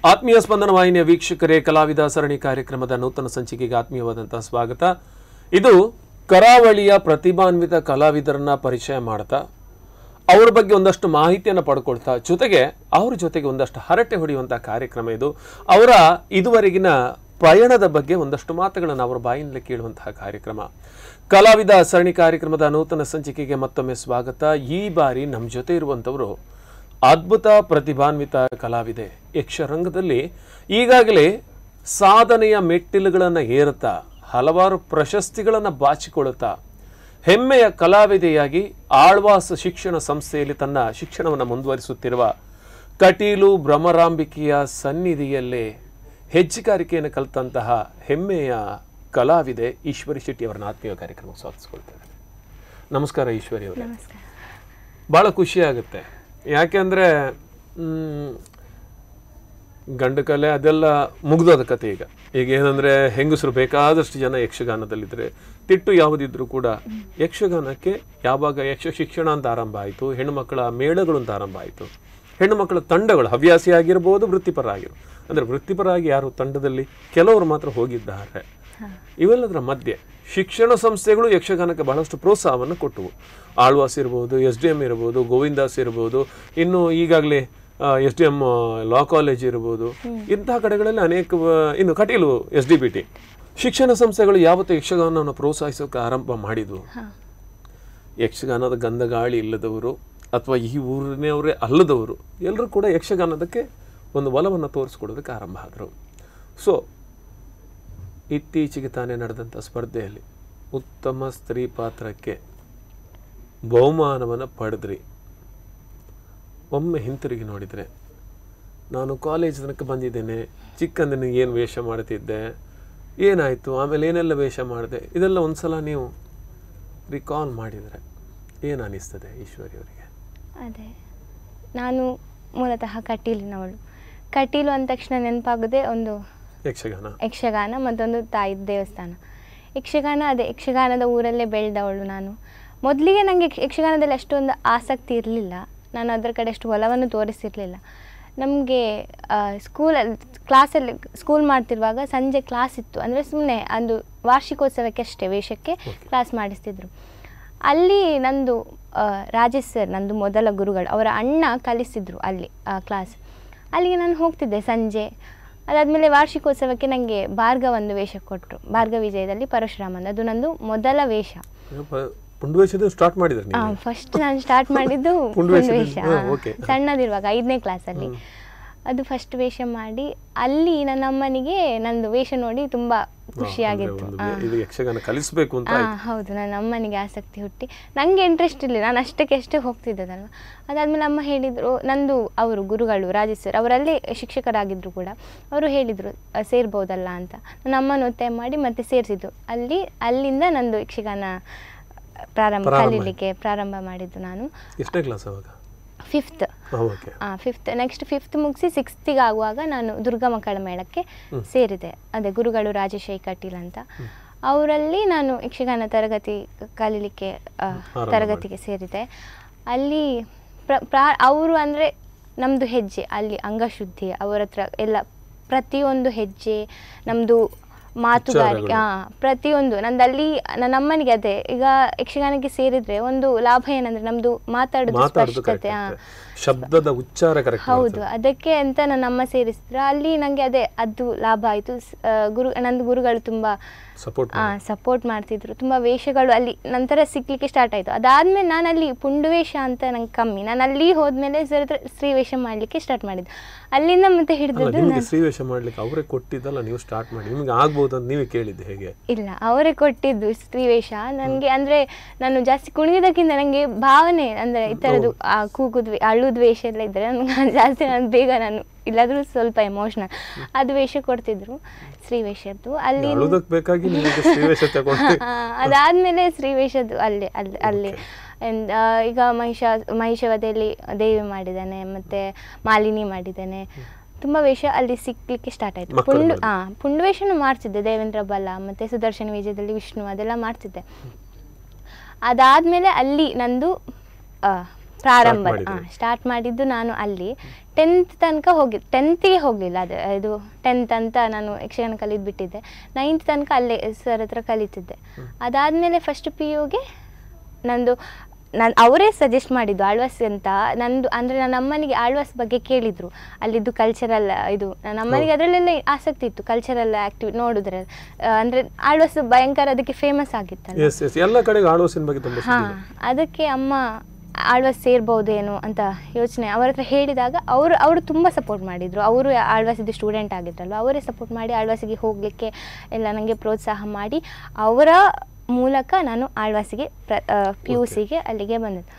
ಆತ್ಮೀಯ ಸ್ಪಂದನ ವಾಹಿನಿಯ ವೀಕ್ಷಕರೇ, ಕಲಾವಿದ ಸರಣಿ ಕಾರ್ಯಕ್ರಮದ ನೂತನ ಸಂಚಿಕೆಗೆ ಆತ್ಮೀಯವಾದಂತಹ ಸ್ವಾಗತ. ಇದು ಕರಾವಳಿಯ ಪ್ರತಿಭಾನ್ವಿತ ಕಲಾವಿದರನ್ನ ಪರಿಚಯ ಮಾಡ್ತಾ ಅವರ ಬಗ್ಗೆ ಒಂದಷ್ಟು ಮಾಹಿತಿಯನ್ನು ಪಡ್ಕೊಳ್ತಾ ಜೊತೆಗೆ ಅವ್ರ ಜೊತೆಗೆ ಒಂದಷ್ಟು ಹರಟೆ ಹೊಡೆಯುವಂತಹ ಕಾರ್ಯಕ್ರಮ ಇದು. ಅವರ ಇದುವರೆಗಿನ ಪಯಣದ ಬಗ್ಗೆ ಒಂದಷ್ಟು ಮಾತುಗಳನ್ನು ಅವರ ಬಾಯಿನಲ್ಲಿ ಕೇಳುವಂತಹ ಕಾರ್ಯಕ್ರಮ. ಕಲಾವಿದ ಸರಣಿ ಕಾರ್ಯಕ್ರಮದ ನೂತನ ಸಂಚಿಕೆಗೆ ಮತ್ತೊಮ್ಮೆ ಸ್ವಾಗತ. ಈ ಬಾರಿ ನಮ್ಮ ಜೊತೆ ಇರುವಂಥವರು ಅದ್ಭುತ ಪ್ರತಿಭಾನ್ವಿತ ಕಲಾವಿದೆ. ಯಕ್ಷರಂಗದಲ್ಲಿ ಈಗಾಗಲೇ ಸಾಧನೆಯ ಮೆಟ್ಟಿಲುಗಳನ್ನು ಏರುತ್ತಾ ಹಲವಾರು ಪ್ರಶಸ್ತಿಗಳನ್ನು ಬಾಚಿಕೊಳ್ಳುತ್ತಾ ಹೆಮ್ಮೆಯ ಕಲಾವಿದೆಯಾಗಿ ಆಳ್ವಾಸ್ ಶಿಕ್ಷಣ ಸಂಸ್ಥೆಯಲ್ಲಿ ತನ್ನ ಶಿಕ್ಷಣವನ್ನು ಮುಂದುವರಿಸುತ್ತಿರುವ ಕಟೀಲು ಭ್ರಮರಾಂಬಿಕೆಯ ಸನ್ನಿಧಿಯಲ್ಲೇ ಹೆಜ್ಜಿಗಾರಿಕೆಯನ್ನು ಕಲಿತಂತಹ ಹೆಮ್ಮೆಯ ಕಲಾವಿದೆ ಈಶ್ವರಿ ಶೆಟ್ಟಿ ಅವರನ್ನ ಆತ್ಮೀಯ ಕಾರ್ಯಕ್ರಮಕ್ಕೆ ಸ್ವಾಗತಿಸ್ಕೊಳ್ತೇವೆ. ನಮಸ್ಕಾರ ಈಶ್ವರಿ ಅವರೇ. ಭಾಳ ಖುಷಿಯಾಗುತ್ತೆ. ಯಾಕೆಂದರೆ ಗಂಡು ಕಲೆ ಅದೆಲ್ಲ ಮುಗ್ದೋದ ಕತೆ. ಈಗ ಏನಂದರೆ ಹೆಂಗಸರು ಬೇಕಾದಷ್ಟು ಜನ ಯಕ್ಷಗಾನದಲ್ಲಿದ್ದರೆ ತಿಟ್ಟು ಯಾವುದಿದ್ರೂ ಕೂಡ ಯಕ್ಷಗಾನಕ್ಕೆ ಯಾವಾಗ ಯಕ್ಷ ಶಿಕ್ಷಣ ಅಂತ ಆರಂಭ ಆಯಿತು, ಹೆಣ್ಣುಮಕ್ಕಳ ಮೇಳಗಳು ಅಂತ ಆರಂಭ ಆಯಿತು, ಹೆಣ್ಣುಮಕ್ಕಳ ತಂಡಗಳು ಹವ್ಯಾಸಿ ಆಗಿರ್ಬೋದು, ವೃತ್ತಿಪರ ಆಗಿರ್ಬೋದು. ಅಂದರೆ ವೃತ್ತಿಪರಾಗಿ ಯಾರು ತಂಡದಲ್ಲಿ ಕೆಲವರು ಮಾತ್ರ ಹೋಗಿದ್ದಾರೆ. ಇವೆಲ್ಲದರ ಮಧ್ಯೆ ಶಿಕ್ಷಣ ಸಂಸ್ಥೆಗಳು ಯಕ್ಷಗಾನಕ್ಕೆ ಬಹಳಷ್ಟು ಪ್ರೋತ್ಸಾಹವನ್ನು ಕೊಟ್ಟವು. ಆಳ್ವಾಸ್ ಇರ್ಬೋದು, SDM ಇರ್ಬೋದು, ಗೋವಿಂದಾಸ್ ಇರ್ಬೋದು, ಇನ್ನು ಈಗಾಗಲೇ SDM ಲಾ ಕಾಲೇಜ್ ಇರ್ಬೋದು, ಇಂತಹ ಕಡೆಗಳಲ್ಲಿ ಅನೇಕ, ಇನ್ನು ಕಟೀಲು SDBT ಶಿಕ್ಷಣ ಸಂಸ್ಥೆಗಳು ಯಾವತ್ತೂ ಯಕ್ಷಗಾನವನ್ನು ಪ್ರೋತ್ಸಾಹಿಸೋಕೆ ಆರಂಭ ಮಾಡಿದ್ವು. ಯಕ್ಷಗಾನದ ಗಂಧಗಾಳಿ ಇಲ್ಲದವರು ಅಥವಾ ಈ ಊರಿನವರೇ ಅಲ್ಲದವರು ಎಲ್ಲರೂ ಕೂಡ ಯಕ್ಷಗಾನದಕ್ಕೆ ಒಂದು ಒಲವನ್ನು ತೋರಿಸ್ಕೊಡೋದಕ್ಕೆ ಆರಂಭ ಆದರು. ಸೊ ಇತ್ತೀಚೆಗೆ ತಾನೇ ನಡೆದಂಥ ಸ್ಪರ್ಧೆಯಲ್ಲಿ ಉತ್ತಮ ಸ್ತ್ರೀ ಪಾತ್ರಕ್ಕೆ ಬಹುಮಾನವನ್ನು ಪಡೆದ್ರಿ. ಒಮ್ಮೆ ಹಿಂತಿರುಗಿ ನೋಡಿದರೆ, ನಾನು ಕಾಲೇಜ್ ತನಕ ಬಂದಿದ್ದೇನೆ, ಚಿಕ್ಕಂದಿನ ಏನು ವೇಷ ಮಾಡ್ತಿದ್ದೆ, ಏನಾಯಿತು, ಆಮೇಲೆ ಏನೆಲ್ಲ ವೇಷ ಮಾಡಿದೆ, ಇದೆಲ್ಲ ಒಂದು ಸಲ ನೀವು ರಿಕಾಲ್ ಮಾಡಿದರೆ ಏನು ಅನ್ನಿಸ್ತದೆ ಈಶ್ವರಿ ಅವರಿಗೆ? ಅದೇ, ನಾನು ಮೂಲತಃ ಕಟೀಲಿನವಳು. ಕಟೀಲು ಅಂದ ತಕ್ಷಣ ನೆನಪಾಗೋದೇ ಒಂದು ಯಕ್ಷಗಾನ, ಮತ್ತೊಂದು ತಾಯಿ ದೇವಸ್ಥಾನ. ಯಕ್ಷಗಾನ, ಅದೇ ಯಕ್ಷಗಾನದ ಊರಲ್ಲೇ ಬೆಳೆದವಳು ನಾನು. ಮೊದಲಿಗೆ ನನಗೆ ಯಕ್ಷಗಾನದಲ್ಲಿ ಅಷ್ಟೊಂದು ಆಸಕ್ತಿ ಇರಲಿಲ್ಲ. ನಾನು ಅದರ ಕಡೆ ಅಷ್ಟು ಒಲವನ್ನು ತೋರಿಸಿರಲಿಲ್ಲ. ನಮಗೆ ಕ್ಲಾಸಲ್ಲಿ ಸ್ಕೂಲ್ ಮಾಡ್ತಿರುವಾಗ ಸಂಜೆ ಕ್ಲಾಸ್ ಇತ್ತು. ಅಂದರೆ ಸುಮ್ಮನೆ ಒಂದು ವಾರ್ಷಿಕೋತ್ಸವಕ್ಕೆ ಅಷ್ಟೇ ವೇಷಕ್ಕೆ ಕ್ಲಾಸ್ ಮಾಡಿಸ್ತಿದ್ರು. ಅಲ್ಲಿ ನಂದು ರಾಜೇಶ್ ಸರ್, ನಂದು ಮೊದಲ ಗುರುಗಳು, ಅವರ ಅಣ್ಣ ಕಲಿಸಿದ್ರು ಅಲ್ಲಿ ಕ್ಲಾಸ್. ಅಲ್ಲಿಗೆ ನಾನು ಹೋಗ್ತಿದ್ದೆ ಸಂಜೆ. ಅದಾದಮೇಲೆ ವಾರ್ಷಿಕೋತ್ಸವಕ್ಕೆ ನನಗೆ ಭಾರ್ಗವ ಒಂದು ವೇಷ ಕೊಟ್ಟರು. ಭಾರ್ಗವ ವಿಜಯದಲ್ಲಿ ಪರಶುರಾಮನ್, ಅದು ನಂದು ಮೊದಲ ವೇಷ. ಫಸ್ಟ್ ನಾನು ಸ್ಟಾರ್ಟ್ ಮಾಡಿದ್ದು ಪುಂಡವೇಷ, ಸಣ್ಣದಿರುವಾಗ 5ನೇ ಕ್ಲಾಸಲ್ಲಿ. ಅದು ಫಸ್ಟ್ ವೇಷ ಮಾಡಿ ಅಲ್ಲಿ ನನ್ನ ಅಮ್ಮನಿಗೆ ನಂದು ವೇಷ ನೋಡಿ ತುಂಬ ಖುಷಿಯಾಗಿತ್ತು. ಹೌದು, ನನ್ನ ಅಮ್ಮನಿಗೆ ಆಸಕ್ತಿ ಹುಟ್ಟಿ ನನಗೆ ಇಂಟ್ರೆಸ್ಟ್ ಇರಲಿಲ್ಲ, ನಾನು ಅಷ್ಟಕ್ಕೆ ಹೋಗ್ತಿದ್ದದಲ್ವ. ಅದಾದಮೇಲೆ ಅಮ್ಮ ಹೇಳಿದರು, ನಂದು ಅವರು ಗುರುಗಳು ರಾಜೇಶ್ ಸರ್ ಅವರಲ್ಲೇ ಶಿಕ್ಷಕರಾಗಿದ್ದರು ಕೂಡ, ಅವರು ಹೇಳಿದರು ಸೇರ್ಬೋದಲ್ಲ ಅಂತ. ನನ್ನ ಅಮ್ಮನ ಒತ್ತಾಯ ಮಾಡಿ ಮತ್ತೆ ಸೇರಿಸಿದ್ದು. ಅಲ್ಲಿಂದ ನಂದು ಯಕ್ಷಗಾನ ಕಲೀಲಿಕ್ಕೆ ಪ್ರಾರಂಭ ಮಾಡಿದ್ದು ನಾನು. ಎಷ್ಟನೇ ಕ್ಲಾಸ್ ಅವಾಗ? 5th. ನೆಕ್ಸ್ಟ್ 5th ಮುಗಿಸಿ 6th ಆಗುವಾಗ ನಾನು ದುರ್ಗಾ ಮಕ್ಕಳ ಮೇಳಕ್ಕೆ ಸೇರಿದೆ. ಅದೇ ಗುರುಗಳು ರಾಜೇಶ್ ಕಟೀಲ್ ಅಂತ, ಅವರಲ್ಲಿ ನಾನು ಯಕ್ಷಗಾನ ತರಗತಿ ಕಲೀಲಿಕ್ಕೆ ತರಗತಿಗೆ ಸೇರಿದೆ. ಅಲ್ಲಿ ಅವರು ಅಂದರೆ ನಮ್ಮದು ಹೆಜ್ಜೆ ಅಲ್ಲಿ ಅಂಗಶುದ್ಧಿ, ಅವರ ಹತ್ರ ಎಲ್ಲ ಪ್ರತಿಯೊಂದು ಹೆಜ್ಜೆ ನಮ್ಮದು ಮಾತುಗಾರಿಕೆ, ಪ್ರತಿಯೊಂದು ನಂದಲ್ಲಿ ನನ್ನ ಅಮ್ಮನಿಗೆ ಅದೇ. ಈಗ ಯಕ್ಷಗಾನಕ್ಕೆ ಸೇರಿದ್ರೆ ಒಂದು ಲಾಭ ಏನಂದ್ರೆ ನಮ್ದು ಮಾತಾಡೋದು ಸ್ಪಷ್ಟತೆ, ಶಬ್ದದ ಉಚ್ಚಾರ ಕರೆಕ್ಟ್. ಹೌದು, ಅದಕ್ಕೆ ಅಂತ ನನ್ನ ಅಮ್ಮ ಸೇರಿಸಿದ್ರು. ಅಲ್ಲಿ ನನಗೆ ಅದೇ ಅದು ಲಾಭ ಆಯಿತು. ನಂದು ಗುರುಗಳು ತುಂಬ ಸಪೋರ್ಟ್ ಮಾಡ್ತಿದ್ರು. ತುಂಬ ವೇಷಗಳು ಅಲ್ಲಿ ನಂತರ ಸಿಗ್ಲಿಕ್ಕೆ ಸ್ಟಾರ್ಟ್ ಆಯಿತು. ಅದಾದಮೇಲೆ ನಾನು ಅಲ್ಲಿ ಪುಂಡವೇಷ ಅಂತ ನಂಗೆ ಕಮ್ಮಿ. ನಾನು ಅಲ್ಲಿ ಹೋದ್ಮೇಲೆ ಸ್ತ್ರೀ ವೇಷ ಮಾಡಲಿಕ್ಕೆ ಸ್ಟಾರ್ಟ್ ಮಾಡಿದ್ದು. ಅಲ್ಲಿಂದ ಮತ್ತೆ ಹಿಡಿದದ್ದು ಸ್ತ್ರೀ ವೇಷ ಮಾಡಲಿಕ್ಕೆ ಅವರೇ ಕೊಟ್ಟಿದ್ದಲ್ಲ, ನೀವು ಸ್ಟಾರ್ಟ್ ಮಾಡಿ, ನಿಮಗೆ ಆಗ್ಬೋದು ಅಂತ ನೀವೇ ಕೇಳಿದ್ದು ಹೇಗೆ? ಇಲ್ಲ, ಅವರೇ ಕೊಟ್ಟಿದ್ದು ಸ್ತ್ರೀ ವೇಷ ನನಗೆ. ಅಂದರೆ ನಾನು ಜಾಸ್ತಿ ಕುಣಿಯೋದಕ್ಕಿಂತ ನನಗೆ ಭಾವನೆ, ಅಂದರೆ ಈ ಥರದ್ದು ಕೂಗುದು ಅಳುದು ವೇಷ ಎಲ್ಲ ಇದ್ದರೆ ನನಗೆ ಜಾಸ್ತಿ ಬೇಗ ನಾನು ಇಲ್ಲಾದರೂ ಸ್ವಲ್ಪ ಎಮೋಷ್ನಲ್ ಅದು ವೇಷ ಕೊಡ್ತಿದ್ರು, ಸ್ತ್ರೀ ವೇಷದ್ದು. ಅಲ್ಲಿ ಅದಾದಮೇಲೆ ಸ್ತ್ರೀ ವೇಷದ್ದು ಅಲ್ಲಿ ಈಗ ಮಹಿಷವದೆಯಲ್ಲಿ ದೇವಿ ಮಾಡಿದ್ದಾನೆ, ಮತ್ತು ಮಾಲಿನಿ ಮಾಡಿದ್ದಾನೆ. ತುಂಬ ವೇಷ ಅಲ್ಲಿ ಸಿಗ್ಲಿಕ್ಕೆ ಸ್ಟಾರ್ಟ್ ಆಯಿತು. ಪುಂಡವೇಷನೂ ಮಾಡ್ತಿದ್ದೆ, ದೇವೇಂದ್ರ ಬಲ ಮತ್ತು ಸುದರ್ಶನ ವಿಜಯದಲ್ಲಿ ವಿಷ್ಣು ಅದೆಲ್ಲ ಮಾಡ್ತಿದ್ದೆ. ಅದಾದಮೇಲೆ ಅಲ್ಲಿ ನಂದು ಪ್ರಾರಂಭ ಸ್ಟಾರ್ಟ್ ಮಾಡಿದ್ದು ನಾನು ಅಲ್ಲಿ 10th ತನಕ ಟೆಂತಿಗೆ ಹೋಗಲಿಲ್ಲ. ಇದು 10th ಅಂತ ನಾನು ಯಕ್ಷಗಾನ ಕಲಿದು ಬಿಟ್ಟಿದ್ದೆ. 9th ತನಕ ಅಲ್ಲೇ ಸರ್ ಹತ್ರ ಕಲಿತಿದ್ದೆ. ಅದಾದಮೇಲೆ ಫಸ್ಟ್ PUಗೆ ನಾನು ಅವರೇ ಸಜೆಸ್ಟ್ ಮಾಡಿದ್ದು ಆಳ್ವಾಸ್ ಅಂತ. ನಂದು ಅಂದರೆ ನನ್ನ ಅಮ್ಮನಿಗೆ ಆಳ್ವಾಸ್ ಬಗ್ಗೆ ಕೇಳಿದರು, ಅಲ್ಲಿದ್ದು ಕಲ್ಚರಲ್ ಇದು. ನನ್ನ ಅಮ್ಮನಿಗೆ ಅದರಲ್ಲೆಲ್ಲ ಆಸಕ್ತಿ ಇತ್ತು, ಕಲ್ಚರಲ್ ನೋಡಿದ್ರೆ. ಅಂದರೆ ಆಳ್ವಾಸ್ ಭಯಂಕರ ಅದಕ್ಕೆ ಫೇಮಸ್ ಆಗಿತ್ತಲ್ಲ ಎಲ್ಲ ಕಡೆಗೆ ಆಳ್ವಾಸಿನ ಬಗ್ಗೆ ತುಂಬ. ಅದಕ್ಕೆ ಅಮ್ಮ ಆಳ್ವಾಸ್ ಸೇರ್ಬೋದೇನೋ ಅಂತ ಯೋಚನೆ ಅವ್ರ ಹತ್ರ ಹೇಳಿದಾಗ ಅವರು ತುಂಬ ಸಪೋರ್ಟ್ ಮಾಡಿದರು. ಅವರು ಆಳ್ವಾಸಿದ್ದು ಸ್ಟೂಡೆಂಟ್ ಆಗಿದ್ರಲ್ವ, ಅವರೇ ಸಪೋರ್ಟ್ ಮಾಡಿ ಆಳ್ವಾಸಿಗೆ ಹೋಗಲಿಕ್ಕೆ ಎಲ್ಲ ನನಗೆ ಪ್ರೋತ್ಸಾಹ ಮಾಡಿ ಅವರ ಮೂಲಕ ನಾನು ಆಳ್ವಾಸಿಗೆ PUCಗೆ ಅಲ್ಲಿಗೆ ಬಂದದ್ದು.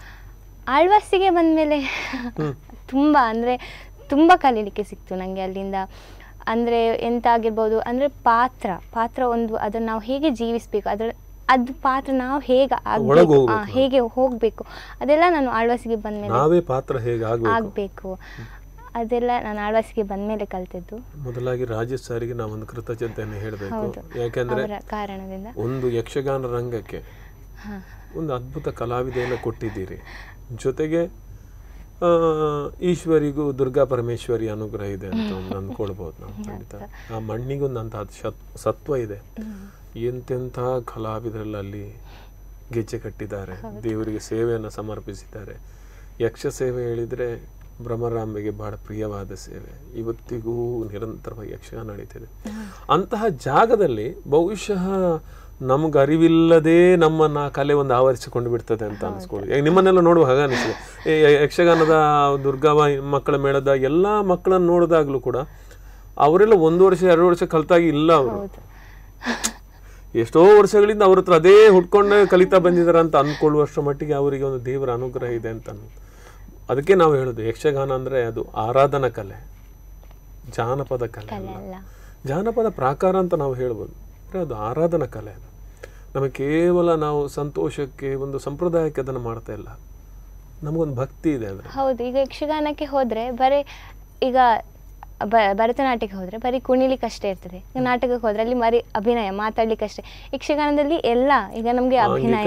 ಆಳ್ವಾಸಿಗೆ ಬಂದಮೇಲೆ ತುಂಬ ಕಲೀಲಿಕ್ಕೆ ಸಿಕ್ತು ನನಗೆ ಅಲ್ಲಿಂದ. ಅಂದರೆ ಎಂತ ಆಗಿರ್ಬೋದು ಅಂದರೆ ಪಾತ್ರ ಒಂದು ಅದನ್ನು ನಾವು ಹೇಗೆ ಜೀವಿಸಬೇಕು, ಅದು ಪಾತ್ರ ನಾವು ಹೇಗೆ ಹೋಗಬೇಕು ಅದೆಲ್ಲ ನಾನು ಆಳ್ವಾಸಿಗೆ ಬಂದಮೇಲೆ ಪಾತ್ರ ಹೇಗೆ ಆಗಬೇಕು ಅದೆಲ್ಲ ನಾನು ಆಳ್ವಾಸಿಗೆ ಬಂದಮೇಲೆ ಕಲ್ತಿದ್ದು. ಮೊದಲಾಗಿ ರಾಜೇಶ್ ಸಾರಿಗೆ ನಾವೊಂದು ಕೃತಜ್ಞತೆಯನ್ನು ಹೇಳಬೇಕು. ಯಾಕೆಂದ್ರೆ ಕಾರಣದಿಂದ ಒಂದು ಯಕ್ಷಗಾನ ರಂಗಕ್ಕೆ ಒಂದು ಅದ್ಭುತ ಕಲಾವಿದೆಯನ್ನು ಕೊಟ್ಟಿದ್ದೀರಿ. ಜೊತೆಗೆ ಈಶ್ವರಿಗೂ ದುರ್ಗಾ ಪರಮೇಶ್ವರಿ ಅನುಗ್ರಹ ಇದೆ ಅಂತ ಅಂದ್ಕೊಳ್ಬಹುದು ನಾವು. ಖಂಡಿತ ಆ ಮಣ್ಣಿಗೊಂದಂತಹ ಸತ್ವ ಇದೆ. ಎಂತೆಂಥ ಕಲಾವಿದರಲ್ಲಿ ಗೆಜ್ಜೆ ಕಟ್ಟಿದ್ದಾರೆ, ದೇವರಿಗೆ ಸೇವೆಯನ್ನು ಸಮರ್ಪಿಸಿದ್ದಾರೆ. ಯಕ್ಷ ಸೇವೆ ಹೇಳಿದರೆ ಭ್ರಮರಾಂಬೆಗೆ ಬಹಳ ಪ್ರಿಯವಾದ ಸೇವೆ. ಇವತ್ತಿಗೂ ನಿರಂತರವಾಗಿ ಯಕ್ಷಗಾನ ನಡೀತಿದೆ. ಅಂತಹ ಜಾಗದಲ್ಲಿ ಬಹುಶಃ ನಮ್ಗೆ ಅರಿವಿಲ್ಲದೆ ನಮ್ಮನ್ನ ಕಲೆ ಒಂದು ಆವರಿಸಿಕೊಂಡು ಬಿಡ್ತದೆ ಅಂತ ಅನ್ಸ್ಕೊಳ್ಳಿ. ನಿಮ್ಮನ್ನೆಲ್ಲ ನೋಡುವ ಹಾಗೆ ಅನಿಸ್ತದೆ. ಯಕ್ಷಗಾನದ ದುರ್ಗಾ ಮಕ್ಕಳ ಮೇಳದ ಎಲ್ಲ ಮಕ್ಕಳನ್ನು ನೋಡಿದಾಗಲೂ ಕೂಡ ಅವರೆಲ್ಲ 1 ವರ್ಷ 2 ವರ್ಷ ಕಲ್ತಾಗಿ ಇಲ್ಲ. ಅವರು ಎಷ್ಟೋ ವರ್ಷಗಳಿಂದ ಅವ್ರ ಹತ್ರ ಅದೇ ಹುಡ್ಕೊಂಡೆ ಕಲಿತಾ ಬಂದಿದ್ದಾರೆ ಅಂತ ಅಂದ್ಕೊಳ್ಳುವಷ್ಟರ ಮಟ್ಟಿಗೆ ಅವರಿಗೆ ಒಂದು ದೇವರ ಅನುಗ್ರಹ ಇದೆ ಅಂತ. ಅದಕ್ಕೆ ನಾವು ಹೇಳೋದು ಯಕ್ಷಗಾನ ಅಂದರೆ ಅದು ಆರಾಧನಾ ಕಲೆ, ಜಾನಪದ ಕಲೆ ಅಲ್ಲ. ಜಾನಪದ ಪ್ರಾಕಾರ ಅಂತ ನಾವು ಹೇಳ್ಬೋದು, ಅಂದರೆ ಅದು ಆರಾಧನಾ ಕಲೆ. ನಮಗೆ ಕೇವಲ ನಾವು ಸಂತೋಷಕ್ಕೆ ಒಂದು ಸಂಪ್ರದಾಯಕ್ಕೆ ಅದನ್ನು ಮಾಡ್ತಾ ಇಲ್ಲ, ನಮಗೊಂದು ಭಕ್ತಿ ಇದೆ ಅಂದರೆ. ಹೌದು. ಈಗ ಯಕ್ಷಗಾನಕ್ಕೆ ಹೋದರೆ ಬರೀ ಈಗ ಭರತನಾಟ್ಯಕ್ಕೆ ಹೋದರೆ ಬರೀ ಕುಣಿಲಿಕ್ಕಷ್ಟೇ ಇರ್ತದೆ. ನಾಟಕಕ್ಕೆ ಹೋದರೆ ಅಲ್ಲಿ ಬರೀ ಅಭಿನಯ ಮಾತಾಡ್ಲಿಕ್ಕಷ್ಟೇ. ಯಕ್ಷಗಾನದಲ್ಲಿ ಎಲ್ಲ ಈಗ ನಮಗೆ ಅಭಿನಯ,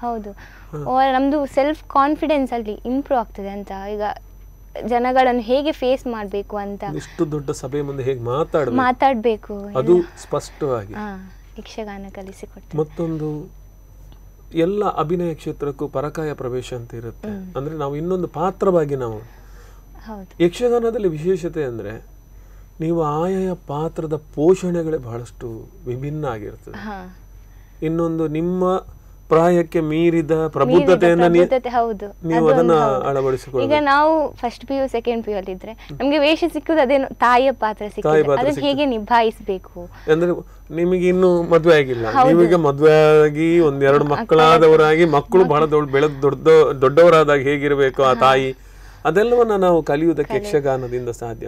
ಹೌದು, ನಮ್ದು ಸೆಲ್ಫ್ ಕಾನ್ಫಿಡೆನ್ಸ್ ಅಲ್ಲಿ ಇಂಪ್ರೂವ್ ಆಗ್ತದೆ ಅಂತ. ಈಗ ಜನಗಳನ್ನು ಹೇಗೆ ಫೇಸ್ ಮಾಡಬೇಕು ಅಂತ, ಇಷ್ಟು ದೊಡ್ಡ ಸಭೆ ಮುಂದೆ ಹೇಗೆ ಮಾತಾಡಬೇಕು ಅದು ಸ್ಪಷ್ಟವಾಗಿ ಯಕ್ಷಗಾನ ಕಲಿಸಿಕೊಟ್ಟು. ಮತ್ತೊಂದು ಎಲ್ಲ ಅಭಿನಯ ಕ್ಷೇತ್ರಕ್ಕೂ ಪರಕಾಯ ಪ್ರವೇಶ ಅಂತ ಇರುತ್ತೆ. ಅಂದ್ರೆ ನಾವು ಇನ್ನೊಂದು ಪಾತ್ರವಾಗಿ ನಾವು ಯಕ್ಷಗಾನದಲ್ಲಿ ವಿಶೇಷತೆ ಅಂದರೆ ನೀವು ಆಯಾ ಪಾತ್ರದ ಪೋಷಣೆಗಳೇ ಬಹಳಷ್ಟು ವಿಭಿನ್ನ ಆಗಿರ್ತದೆ. ಇನ್ನೊಂದು ನಿಮ್ಮ ಪ್ರಾಯಕ್ಕೆ ಮೀರಿದ ಪ್ರಬುದ್ಧತೆಯನ್ನು ನೀವು ಅದನ್ನ ಅಳವಡಿಸಿಕೊಳ್ಳಿ. ಈಗ ನಾವು ಫಸ್ಟ್ PU ಸೆಕೆಂಡ್ PU ಅಲ್ಲಿ ಇದ್ರೆ ನಮ್ಗೆ ವೇಷ ಸಿಕ್ಕುದು ಅದೇನು ತಾಯಿಯ ಪಾತ್ರ ಸಿಕ್ಕಿದೆ, ಅದನ್ನ ಹೇಗೆ ನಿಭಾಯಿಸಬೇಕು. ಅಂದ್ರೆ ನಿಮಗೆ ಇನ್ನು ಮದುವೆ ಆಗಿಲ್ಲ, ನಿಮಗೆ ಮದುವೆ ಆಗಿ 1-2 ಮಕ್ಕಳಾದವರಾಗಿ ಮಕ್ಕಳು ಬಹಳ ದೊಡ್ಡವರಾದಾಗ ಹೇಗಿರಬೇಕು ಆ ತಾಯಿ, ಅದೆಲ್ಲವನ್ನ ನಾವು ಕಲಿಯುವುದಕ್ಕೆ ಯಕ್ಷಗಾನದಿಂದ ಸಾಧ್ಯ.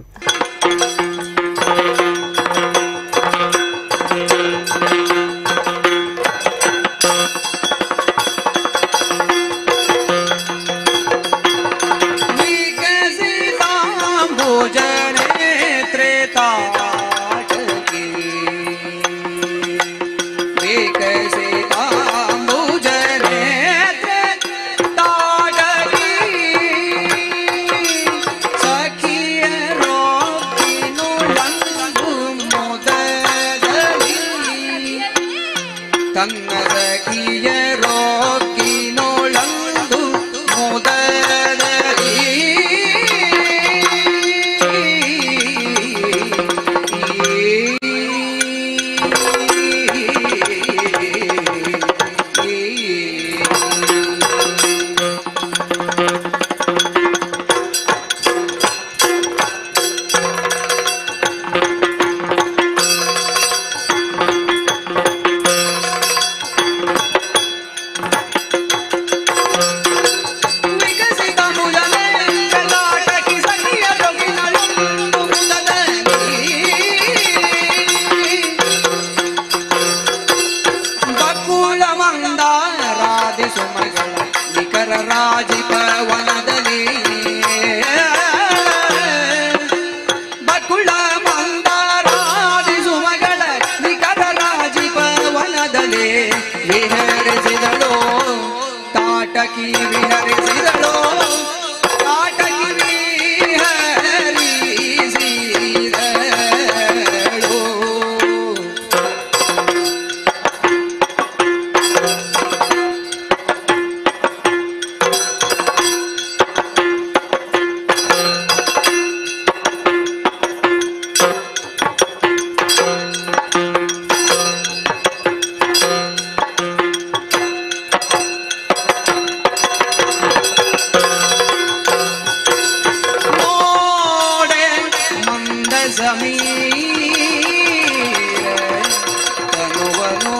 ತನುವನು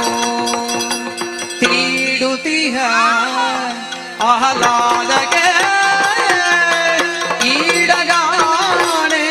ತೀಡುತಿಹ ಆಹ್ಲಾದಕ್ಕೆ ಈಡಗಾಣೆ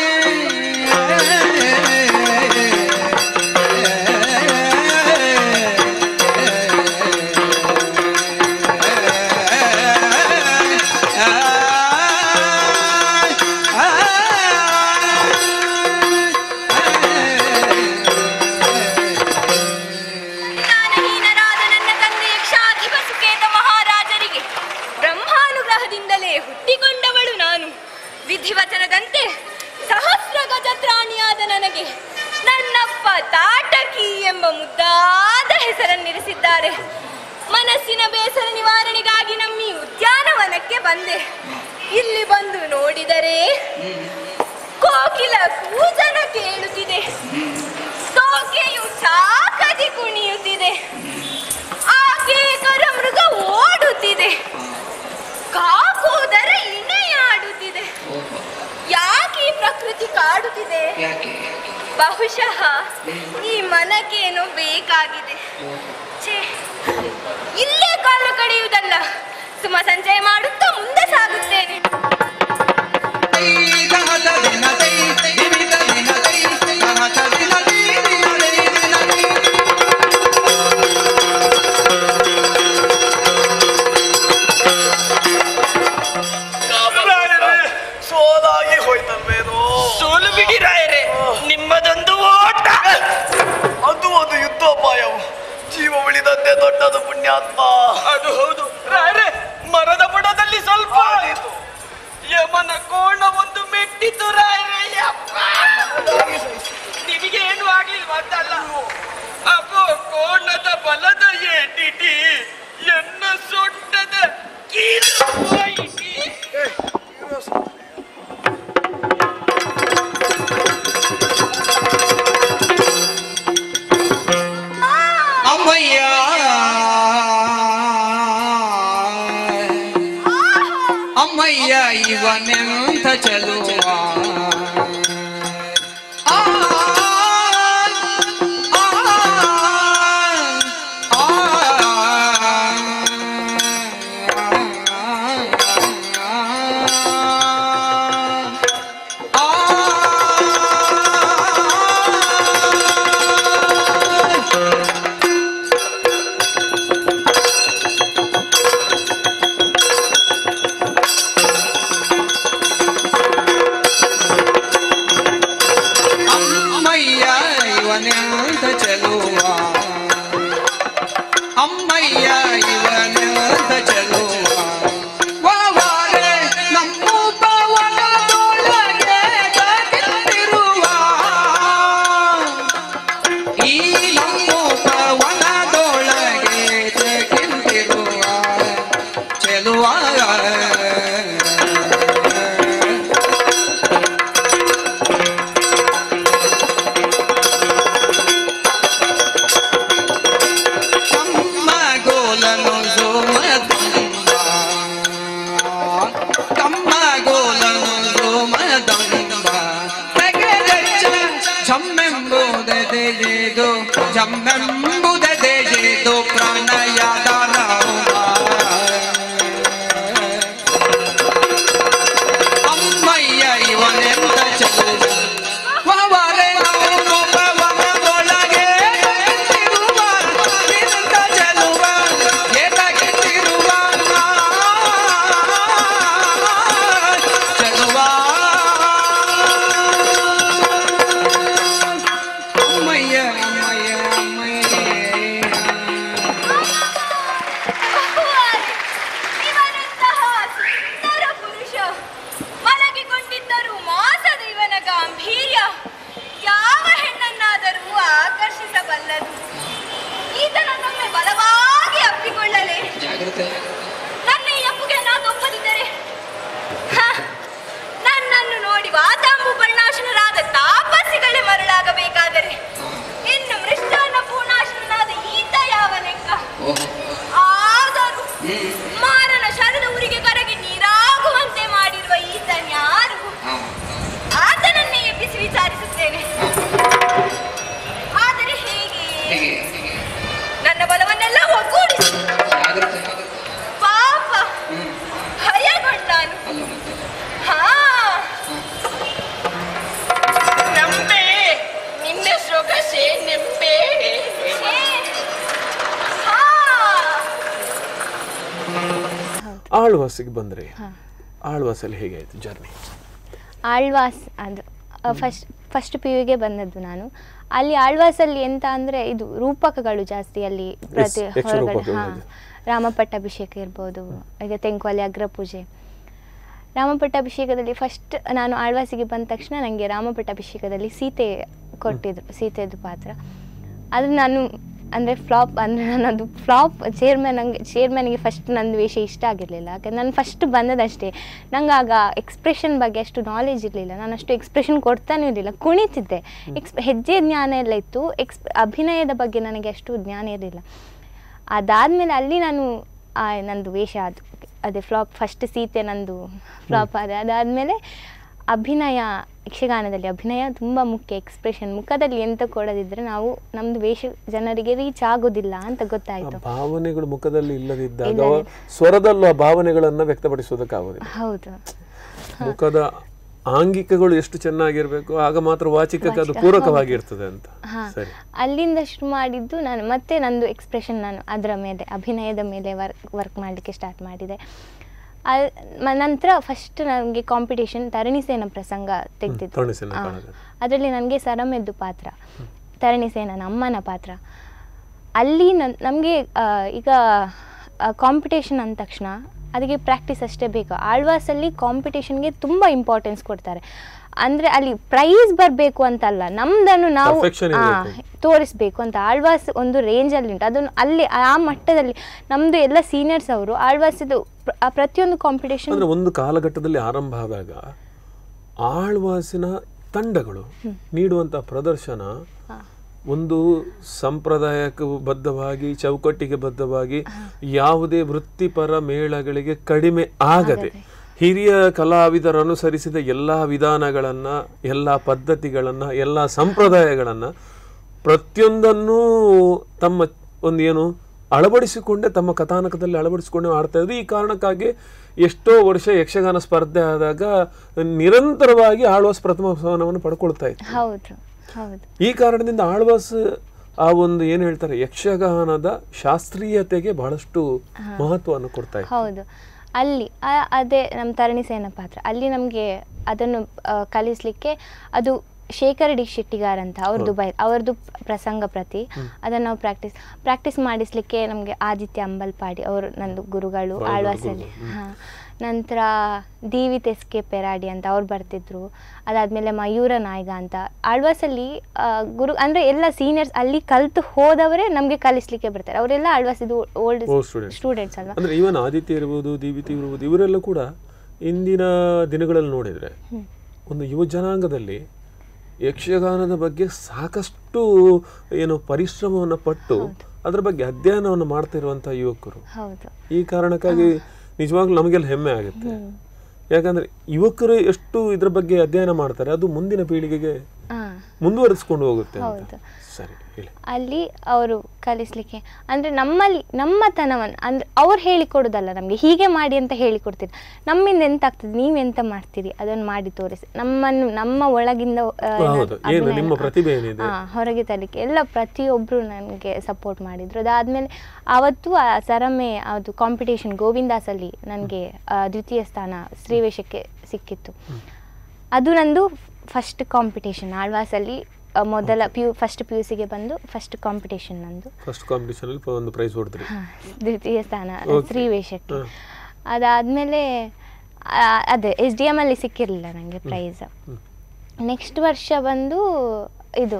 ಹುಟ್ಟಿಕೊಂಡವಳು ನಾನು. ವಿಧಿವಚನದಂತೆ ಸಹಸ್ರ ಗಜತ್ರಾಣಿಯಾದ ನನಗೆ ನನ್ನಪ್ಪ ತಾಟಕಿ ಎಂಬ ಮುದ್ದಾದ ಹೆಸರನ್ನಿರಿಸಿದ್ದಾರೆ. ಮನಸ್ಸಿನ ಬೇಸರ ನಿವಾರಣೆಗಾಗಿ ನಮ್ಮಿ ಉದ್ಯಾನವನಕ್ಕೆ ಬಂದೆ. ಇಲ್ಲಿ ಬಂದು ನೋಡಿದರೆ ಕೋಕಿಲ ಕೂಜನ ಕೇಳುತ್ತಿದೆ, ತೋಕೆಯು ಚಾಕದಿ ಕುಣಿಯುತ್ತಿದೆ, ಆಕೇಕರ ಮೃಗ ಓಡುತ್ತಿದೆ, ಕಾಕೋದರ ಇಣೆಯಾಡುತ್ತಿದೆ. ಯಾಕೆ ಈ ಪ್ರಕೃತಿ ಕಾಡುತ್ತಿದೆ? ಬಹುಶಃ ಈ ಮನಕ್ಕೇನೋ ಬೇಕಾಗಿದೆ. ಛೇ, ಇಲ್ಲೇ ಕಾಲ ಕಳೆಯುವುದಲ್ಲ, ಸುಮ ಸಂಚಯ ಮಾಡುತ್ತಾ ಮುಂದೆ ಸಾಗುತ್ತೇನೆ. ಸೋಲಾಗಿ ಹೋಯ್ತಲ್ವೇನೋ. ಸೋಲು ಬಿಡಿರಾಯರೆ, ನಿಮ್ಮದೊಂದು ಓಟ. ಅದು ಒಂದು ಯುದ್ಧೋಪಾಯವು. ಜೀವ ಉಳಿದಂತೆ ದೊಡ್ಡದು ಪುಣ್ಯಾತ್ಮ. ಅದು ಹೌದು ರಾಯರೆ. ಮರದ ಬುಡದಲ್ಲಿ ಸ್ವಲ್ಪ ಯಮನ ಕೋಣ ಒಂದು ಮೆಟ್ಟಿತು ರಾಯರೆ. ನಿಮಗೆ ಏನು ಆಗ್ಲಿಲ್ವ ಅಂತಲ್ಲ, ಅಪ್ಪೋ ಕೋಣದ ಬಲದ ಏಟಿಟಿ ಎನ್ನ ಸೊಟ್ಟದ ಕೀಲು ಹೋಯಿಸಿ. ಅಮ್ಮಯ್ಯ ಅಮ್ಮಯ್ಯ ಇವನೆಂಥ ಚಲುವ ಆಳ್ವಾಸಿಗೆ ಬಂದ್ರಿ, ಆಳ್ವಾಸಲ್ಲಿ ಹೇಗಾಯ್ತು ಜರ್ನಿ? ಆಳ್ವಾಸ್ ಅದು ಫಸ್ಟ್ ಪಿ ಯುಗೆ ಬಂದದ್ದು ನಾನು. ಅಲ್ಲಿ ಆಳ್ವಾಸಲ್ಲಿ ಎಂತ ಅಂದರೆ ಇದು ರೂಪಕಗಳು ಜಾಸ್ತಿ ಅಲ್ಲಿ ಪ್ರತಿ ಹೊರಗಡೆ. ರಾಮಪಟ್ಟಾಭಿಷೇಕ ಇರ್ಬೋದು, ಈಗ ತೆಂಕುವಲ್ಲಿ ಅಗ್ರಪೂಜೆ. ರಾಮಪಟ್ಟಾಭಿಷೇಕದಲ್ಲಿ ಫಸ್ಟ್ ನಾನು ಆಳ್ವಾಸಿಗೆ ಬಂದ ತಕ್ಷಣ ನನಗೆ ರಾಮಪಟ್ಟಾಭಿಷೇಕದಲ್ಲಿ ಸೀತೆ ಕೊಟ್ಟಿದ್ರು, ಸೀತೆದು ಪಾತ್ರ. ಅದು ನಾನು ಅಂದರೆ ಫ್ಲಾಪ್, ಅಂದರೆ ನನ್ನದು ಫ್ಲಾಪ್. ಚೇರ್ಮನ್ಗೆ ಫಸ್ಟ್ ನಂದು ವೇಷ ಇಷ್ಟ ಆಗಿರಲಿಲ್ಲ. ಯಾಕಂದ್ರೆ ನಾನು ಫಸ್ಟ್ ಬಂದದಷ್ಟೇ, ನಂಗೆ ಆಗ ಎಕ್ಸ್ಪ್ರೆಷನ್ ಬಗ್ಗೆ ಅಷ್ಟು ನಾಲೆಜ್ ಇರಲಿಲ್ಲ. ನಾನು ಅಷ್ಟು ಎಕ್ಸ್ಪ್ರೆಷನ್ ಕೊಡ್ತಾನೂ ಇರಲಿಲ್ಲ, ಕುಣಿತಿದ್ದೆ. ಹೆಜ್ಜೆ ಜ್ಞಾನ ಎಲ್ಲ ಇತ್ತು, ಅಭಿನಯದ ಬಗ್ಗೆ ನನಗೆ ಅಷ್ಟು ಜ್ಞಾನ ಇರಲಿಲ್ಲ. ಅದಾದಮೇಲೆ ಅಲ್ಲಿ ನಾನು ನಂದು ವೇಷ ಅದು ಅದೇ ಫ್ಲಾಪ್, ಫಸ್ಟ್ ಸೀತೆ ನಂದು ಫ್ಲಾಪ್ ಆದ. ಅದಾದಮೇಲೆ ಅಭಿನಯ, ಯಕ್ಷಗಾನದಲ್ಲಿ ಅಭಿನಯ ತುಂಬ ಮುಖ್ಯ. ಎಕ್ಸ್ಪ್ರೆಷನ್ ಮುಖದಲ್ಲಿ ಎಂತ ಕೊಡದಿದ್ರೆ ನಾವು ನಮ್ದು ವೇಷ ಜನರಿಗೆ ರೀಚ್ ಆಗೋದಿಲ್ಲ ಅಂತ ಗೊತ್ತಾಯ್ತು. ಭಾವನೆಗಳು ಮುಖದಲ್ಲಿ ಇಲ್ಲದಿದ್ದಾಗ ಸ್ವರದಲ್ಲೂ ಆ ಭಾವನೆಗಳನ್ನ ವ್ಯಕ್ತಪಡಿಸೋದಕ್ಕಾಗೋದಿಲ್ಲ. ಹೌದು, ಮುಖದ ಆಂಗಿಕಗಳು ಎಷ್ಟು ಚೆನ್ನಾಗಿರ್ಬೇಕು, ಆಗ ಮಾತ್ರ ವಾಚಿಕಕ್ಕೆ ಅದು ಪೂರಕವಾಗಿರ್ತದೆ ಅಂತ. ಸರಿ, ಅಲ್ಲಿಂದ ಶುರು ಮಾಡಿದ್ದು ನಾನು. ಮತ್ತೆ ನಂದು ಎಕ್ಸ್ಪ್ರೆಷನ್ ನಾನು ಅದರ ಮೇಲೆ, ಅಭಿನಯದ ಮೇಲೆ ವರ್ಕ್ ಮಾಡಲಿಕ್ಕೆ ಸ್ಟಾರ್ಟ್ ಮಾಡಿದೆ. ನಂತರ ಫಸ್ಟ್ ನನಗೆ ಕಾಂಪಿಟೇಷನ್ ತರಣಿಸೇನ ಪ್ರಸಂಗ ತೆಗೆದಿತ್ತು. ಅದರಲ್ಲಿ ನನಗೆ ಸರಮೆದ್ದು ಪಾತ್ರ, ತರಣಿಸೇನನ ಅಮ್ಮನ ಪಾತ್ರ. ಅಲ್ಲಿ ನಮಗೆ ಈಗ ಕಾಂಪಿಟೇಷನ್ ಅಂದ ತಕ್ಷಣ ಅದಕ್ಕೆ ಪ್ರಾಕ್ಟೀಸ್ ಅಷ್ಟೇ ಬೇಕು. ಆಳ್ವಾಸಲ್ಲಿ ಕಾಂಪಿಟೇಷನ್ಗೆ ತುಂಬ ಇಂಪಾರ್ಟೆನ್ಸ್ ಕೊಡ್ತಾರೆ. ಅಂದರೆ ಅಲ್ಲಿ ಪ್ರೈಸ್ ಬರಬೇಕು ಅಂತಲ್ಲ, ನಮ್ದನ್ನು ನಾವು ತೋರಿಸ್ಬೇಕು ಅಂತ. ಆಳ್ವಾಸ್ ಒಂದು ರೇಂಜಲ್ಲಿ ಉಂಟು, ಅದನ್ನು ಅಲ್ಲಿ ಆ ಮಟ್ಟದಲ್ಲಿ ನಮ್ಮದು ಎಲ್ಲ ಸೀನಿಯರ್ಸ್ ಅವರು ಆಳ್ವಾಸಿದು ಪ್ರತಿಯೊಂದು ಕಾಂಪಿಟೇಷನ್. ಅಂದರೆ ಒಂದು ಕಾಲಘಟ್ಟದಲ್ಲಿ ಆರಂಭ ಆದಾಗ ಆಳ್ವಾಸಿನ ತಂಡಗಳು ನೀಡುವಂಥ ಪ್ರದರ್ಶನ ಒಂದು ಸಂಪ್ರದಾಯಕ್ಕೆ ಬದ್ಧವಾಗಿ, ಚೌಕಟ್ಟಿಗೆ ಬದ್ಧವಾಗಿ, ಯಾವುದೇ ವೃತ್ತಿಪರ ಮೇಳಗಳಿಗೆ ಕಡಿಮೆ ಆಗದೆ ಹಿರಿಯ ಕಲಾವಿದರು ಅನುಸರಿಸಿದ ಎಲ್ಲ ವಿಧಾನಗಳನ್ನು, ಎಲ್ಲ ಪದ್ಧತಿಗಳನ್ನು, ಎಲ್ಲ ಸಂಪ್ರದಾಯಗಳನ್ನು ಪ್ರತಿಯೊಂದನ್ನೂ ತಮ್ಮ ಒಂದು ಏನು ಅಳವಡಿಸಿಕೊಂಡೇ ತಮ್ಮ ಕಥಾನಕದಲ್ಲಿ ಅಳವಡಿಸಿಕೊಂಡೇ ಆಡ್ತಾ ಇದ್ರು. ಈ ಕಾರಣಕ್ಕಾಗಿ ಎಷ್ಟೋ ವರ್ಷ ಯಕ್ಷಗಾನ ಸ್ಪರ್ಧೆ ಆದಾಗ ನಿರಂತರವಾಗಿ ಆಳ್ವಾಸ್ ಪ್ರಥಮ ಸ್ಥಾನವನ್ನು ಪಡ್ಕೊಳ್ತಾ ಇತ್ತು. ಈ ಕಾರಣದಿಂದ ಆಳ್ವಾಸ್ ಆ ಒಂದು ಏನು ಹೇಳ್ತಾರೆ ಯಕ್ಷಗಾನದ ಶಾಸ್ತ್ರೀಯತೆಗೆ ಬಹಳಷ್ಟು ಮಹತ್ವವನ್ನು ಕೊಡ್ತಾ ಇತ್ತು. ಹೌದು, ಅಲ್ಲಿ ಅದೇ ನಮ್ಮ ತರಣಿಸೇನ ಪಾತ್ರ ಅಲ್ಲಿ ನಮಗೆ ಅದನ್ನು ಕಲಿಸ್ಲಿಕ್ಕೆ ಅದು ಶೇಖರ್ ಡಿ ಶೆಟ್ಟಿಗಾರ್ ಅಂತ ಅವ್ರದ್ದು ಪ್ರಸಂಗ ಪ್ರತಿ ಅದನ್ನು ನಾವು ಪ್ರಾಕ್ಟೀಸ್ ಮಾಡಿಸ್ಲಿಕ್ಕೆ ನಮಗೆ ಆದಿತ್ಯ ಅಂಬಲ್ಪಾಡಿ ಅವರು ನಂದು ಗುರುಗಳು ಆಳ್ವಾಸಲ್ಲಿ. ನಂತರ ದೀವಿತ್ ಎಸ್ ಕೆ ಪೆರಾಡಿ ಅಂತ ಅವ್ರು ಬರ್ತಿದ್ರು. ಅದಾದಮೇಲೆ ಮಯೂರ ನಾಯ್ಗ ಅಂತ ಆಳ್ವಾಸಲ್ಲಿ ಗುರು ಅಂದರೆ ಎಲ್ಲ ಸೀನಿಯರ್ಸ್ ಅಲ್ಲಿ ಕಲಿತು ಹೋದವರೇ ನಮಗೆ ಕಲಿಸ್ಲಿಕ್ಕೆ ಬರ್ತಾರೆ. ಅವರೆಲ್ಲ ಆಳ್ವಾಸಿದು ಓಲ್ಡ್ ಸ್ಟೂಡೆಂಟ್ಸ್ ಅಲ್ವಾ. ಅಂದರೆ ಇವನ್ ಆದಿತ್ಯ ಇರ್ಬೋದು, ದೀವಿತ್ ಇರ್ಬೋದು, ಇವರೆಲ್ಲ ಕೂಡ ಇಂದಿನ ದಿನಗಳಲ್ಲಿ ನೋಡಿದರೆ ಒಂದು ಯುವ ಜನಾಂಗದಲ್ಲಿ ಯಕ್ಷಗಾನದ ಬಗ್ಗೆ ಸಾಕಷ್ಟು ಏನು ಪರಿಶ್ರಮವನ್ನು ಪಟ್ಟು ಅದರ ಬಗ್ಗೆ ಅಧ್ಯಯನವನ್ನು ಮಾಡ್ತಾ ಇರುವಂಥ ಯುವಕರು. ಈ ಕಾರಣಕ್ಕಾಗಿ ನಿಜವಾಗ್ಲೂ ನಮಗೆಲ್ಲ ಹೆಮ್ಮೆ ಆಗುತ್ತೆ. ಯಾಕಂದ್ರೆ ಯುವಕರು ಎಷ್ಟು ಇದ್ರ ಬಗ್ಗೆ ಅಧ್ಯಯನ ಮಾಡ್ತಾರೆ, ಅದು ಮುಂದಿನ ಪೀಳಿಗೆಗೆ ಮುಂದುವರಿಸ್ಕೊಂಡು ಹೋಗುತ್ತೆ ಅಂತ. ಸರಿ, ಅಲ್ಲಿ ಅವರು ಕಲಿಸ್ಲಿಕ್ಕೆ ಅಂದರೆ ನಮ್ಮತನವನ್ನು ಅಂದರೆ ಅವ್ರು ಹೇಳಿಕೊಡೋದಲ್ಲ, ನಮಗೆ ಹೀಗೆ ಮಾಡಿ ಅಂತ ಹೇಳಿಕೊಡ್ತೀರಿ. ನಮ್ಮಿಂದ ಎಂತ ಆಗ್ತದೆ, ನೀವೆಂತ ಮಾಡ್ತೀರಿ ಅದನ್ನು ಮಾಡಿ ತೋರಿಸಿ, ನಮ್ಮ ಒಳಗಿಂದ ಹೊರಗೆ ತರಲಿಕ್ಕೆ ಎಲ್ಲ ಪ್ರತಿಯೊಬ್ಬರು ನನಗೆ ಸಪೋರ್ಟ್ ಮಾಡಿದರು. ಅದಾದಮೇಲೆ ಆವತ್ತು ಆ ಸರಮೆ ಅದು ಕಾಂಪಿಟೇಷನ್ ಗೋವಿಂದಾಸಲ್ಲಿ ನನಗೆ ದ್ವಿತೀಯ ಸ್ಥಾನ ಸ್ತ್ರೀವೇಷಕ್ಕೆ ಸಿಕ್ಕಿತ್ತು. ಅದು ನಂದು ಫಸ್ಟ್ ಕಾಂಪಿಟೇಷನ್ ಆಳ್ವಾಸಲ್ಲಿ. ಮೊದಲ ಫಸ್ಟ್ ಪಿ ಯು ಸಿಗೆ ಬಂದು ಫಸ್ಟ್ ಕಾಂಪಿಟೇಷನ್ ನಂದು. ಫಸ್ಟ್ ಕಾಂಪಿಟೇಷನ್ ಅಲ್ಲಿ ಒಂದು ಪ್ರೈಸ್ ಹೊಡೆದ್ರಿ, ದ್ವಿತೀಯ ಸ್ಥಾನ ಸ್ತ್ರೀವೇಷಕ್ಕೆ. ಅದಾದಮೇಲೆ ಅದೇ SDM ಅಲ್ಲಿ ಸಿಕ್ಕಿರಲಿಲ್ಲ ನನಗೆ ಪ್ರೈಸ್. ನೆಕ್ಸ್ಟ್ ವರ್ಷ ಬಂದು ಇದು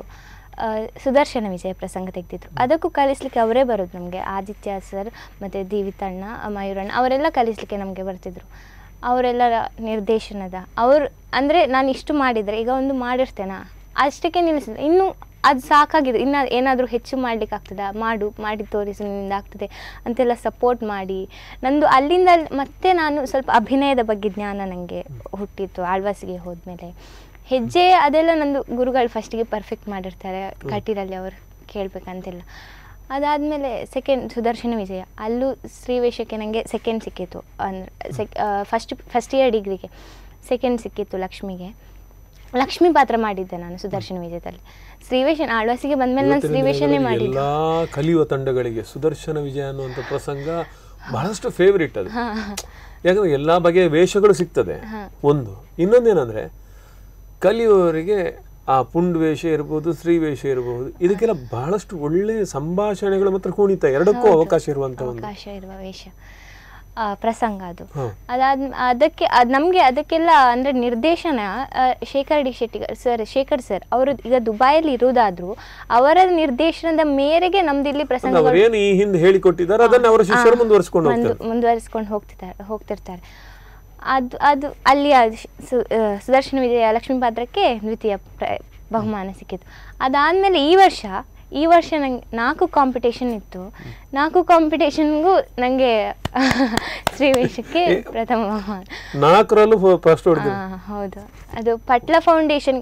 ಸುದರ್ಶನ ವಿಜಯ ಪ್ರಸಂಗ ತೆಗೆದಿದ್ರು. ಅದಕ್ಕೂ ಕಲಿಸ್ಲಿಕ್ಕೆ ಅವರೇ ಬರೋದು ನಮಗೆ, ಆದಿತ್ಯ ಸರ್ ಮತ್ತು ದೀವಿತಣ್ಣ, ಮಯೂರಣ್ಣ ಅವರೆಲ್ಲ ಕಲಿಸ್ಲಿಕ್ಕೆ ನಮಗೆ ಬರ್ತಿದ್ರು. ಅವರೆಲ್ಲ ನಿರ್ದೇಶನದ ಅವರು ಅಂದರೆ ನಾನು ಇಷ್ಟು ಮಾಡಿದರೆ ಈಗ ಒಂದು ಮಾಡಿರ್ತೇನಾ ಅಷ್ಟಕ್ಕೆ ನಿಲ್ಲಿಸಿಲ್ಲ, ಇನ್ನೂ ಅದು ಸಾಕಾಗಿದೆ, ಇನ್ನು ಏನಾದರೂ ಹೆಚ್ಚು ಮಾಡಲಿಕ್ಕೆ ಆಗ್ತದಾ, ಮಾಡಿ ತೋರಿಸಿ ನಿನ್ನಿಂದ ಆಗ್ತದೆ ಅಂತೆಲ್ಲ ಸಪೋರ್ಟ್ ಮಾಡಿ ನಂದು ಅಲ್ಲಿಂದ ಮತ್ತೆ ನಾನು ಸ್ವಲ್ಪ ಅಭಿನಯದ ಬಗ್ಗೆ ಜ್ಞಾನ ನನಗೆ ಹುಟ್ಟಿತ್ತು. ಆಳ್ವಾಸಿಗೆ ಹೋದ್ಮೇಲೆ ಹೆಜ್ಜೆ ಅದೆಲ್ಲ ನಂದು ಗುರುಗಳು ಫಸ್ಟಿಗೆ ಪರ್ಫೆಕ್ಟ್ ಮಾಡಿರ್ತಾರೆ, ಕಟೀಲಲ್ಲಿ ಅವರು ಕೇಳಬೇಕಂತೆಲ್ಲ. ಅದಾದಮೇಲೆ ಸೆಕೆಂಡ್ ಸುದರ್ಶನ ವಿಜಯ, ಅಲ್ಲೂ ಸ್ತ್ರೀವೇಷಕ್ಕೆ ನನಗೆ ಸೆಕೆಂಡ್ ಸಿಕ್ಕಿತ್ತು. ಅಂದರೆ ಫಸ್ಟ್ ಇಯರ್ ಡಿಗ್ರಿಗೆ ಸೆಕೆಂಡ್ ಸಿಕ್ಕಿತ್ತು. ಲಕ್ಷ್ಮಿ ಪಾತ್ರ ಮಾಡಿದ್ದೆ ನಾನು ಸುದರ್ಶನ ವಿಜಯದಲ್ಲಿ. ಸ್ತ್ರೀವೇಷ ಆಳ್ವಾಸಿಗೆ ಬಂದ್ಮೇಲೆ ನಾನು ಸ್ತ್ರೀವೇಷನೇ ಮಾಡಿದ್ದೆ. ಎಲ್ಲ ಕಲಿಯುವ ತಂಡಗಳಿಗೆ ಸುದರ್ಶನ ವಿಜಯ ಅನ್ನುವಂಥ ಪ್ರಸಂಗ ಬಹಳಷ್ಟು ಫೇವ್ರೇಟ್. ಅದು ಯಾಕಂದ್ರೆ ಎಲ್ಲಾ ಬಗೆಯ ವೇಷಗಳು ಸಿಗ್ತದೆ ಒಂದು. ಇನ್ನೊಂದೇನಂದ್ರೆ ಕಲಿಯುವವರಿಗೆ ಆ ಪುಂಡ್ ವೇಷ ಇರ್ಬೋದು, ಸ್ತ್ರೀ ವೇಷ ಇರಬಹುದು, ಇದಕ್ಕೆಲ್ಲ ಬಹಳಷ್ಟು ಒಳ್ಳೆ ಸಂಭಾಷಣೆಗಳು ಮತ್ತು ಕುಣಿತ ಎರಡಕ್ಕೂ ಅವಕಾಶ ಇರುವಂತ ಒಂದು ಅವಕಾಶ ಇರುವ ವೇಷ ಪ್ರಸಂಗ ಅದು. ಅದಕ್ಕೆ ನಮಗೆ ಅದಕ್ಕೆಲ್ಲ ಅಂದ್ರೆ ನಿರ್ದೇಶನ Shekhar D Shetty sir, Shekhar sir ಅವರು ಈಗ ದುಬೈಯಲ್ಲಿ ಇರುವುದಾದ್ರೂ ಅವರ ನಿರ್ದೇಶನದ ಮೇರೆಗೆ ನಮ್ದು ಇಲ್ಲಿ ಪ್ರಸಂಗ ಏನು ಈ ಹಿಂದೆ ಹೇಳಿಕೊಟ್ಟಿದ್ದಾರೆ ಅದನ್ನ ಅವರ ಶಿಷ್ಯರು ಮುಂದುವರಿಸಿಕೊಂಡು ಹೋಗ್ತಿರ್ತಾರೆ. ಅದು ಅಲ್ಲಿ ಸುದರ್ಶನ ವಿಜಯ ಲಕ್ಷ್ಮೀ ಪಾತ್ರಕ್ಕೆ ದ್ವಿತೀಯ ಬಹುಮಾನ ಸಿಕ್ಕಿತ್ತು. ಅದಾದ್ಮೇಲೆ ಈ ವರ್ಷ ನಂಗೆ 4 ಕಾಂಪಿಟೇಷನ್ ಇತ್ತು. 4 ಕಾಂಪಿಟೇಷನ್ಗೂ ನನಗೆ ಶ್ರೀವೇಷಕ್ಕೆ ಪ್ರಥಮ ಬಹುಮಾನ. 4ರಲ್ಲೂ ಫಸ್ಟ್ ಹೊಡೆದೆ. ಹೌದು, ಅದು ಪಟ್ಲ ಫೌಂಡೇಶನ್.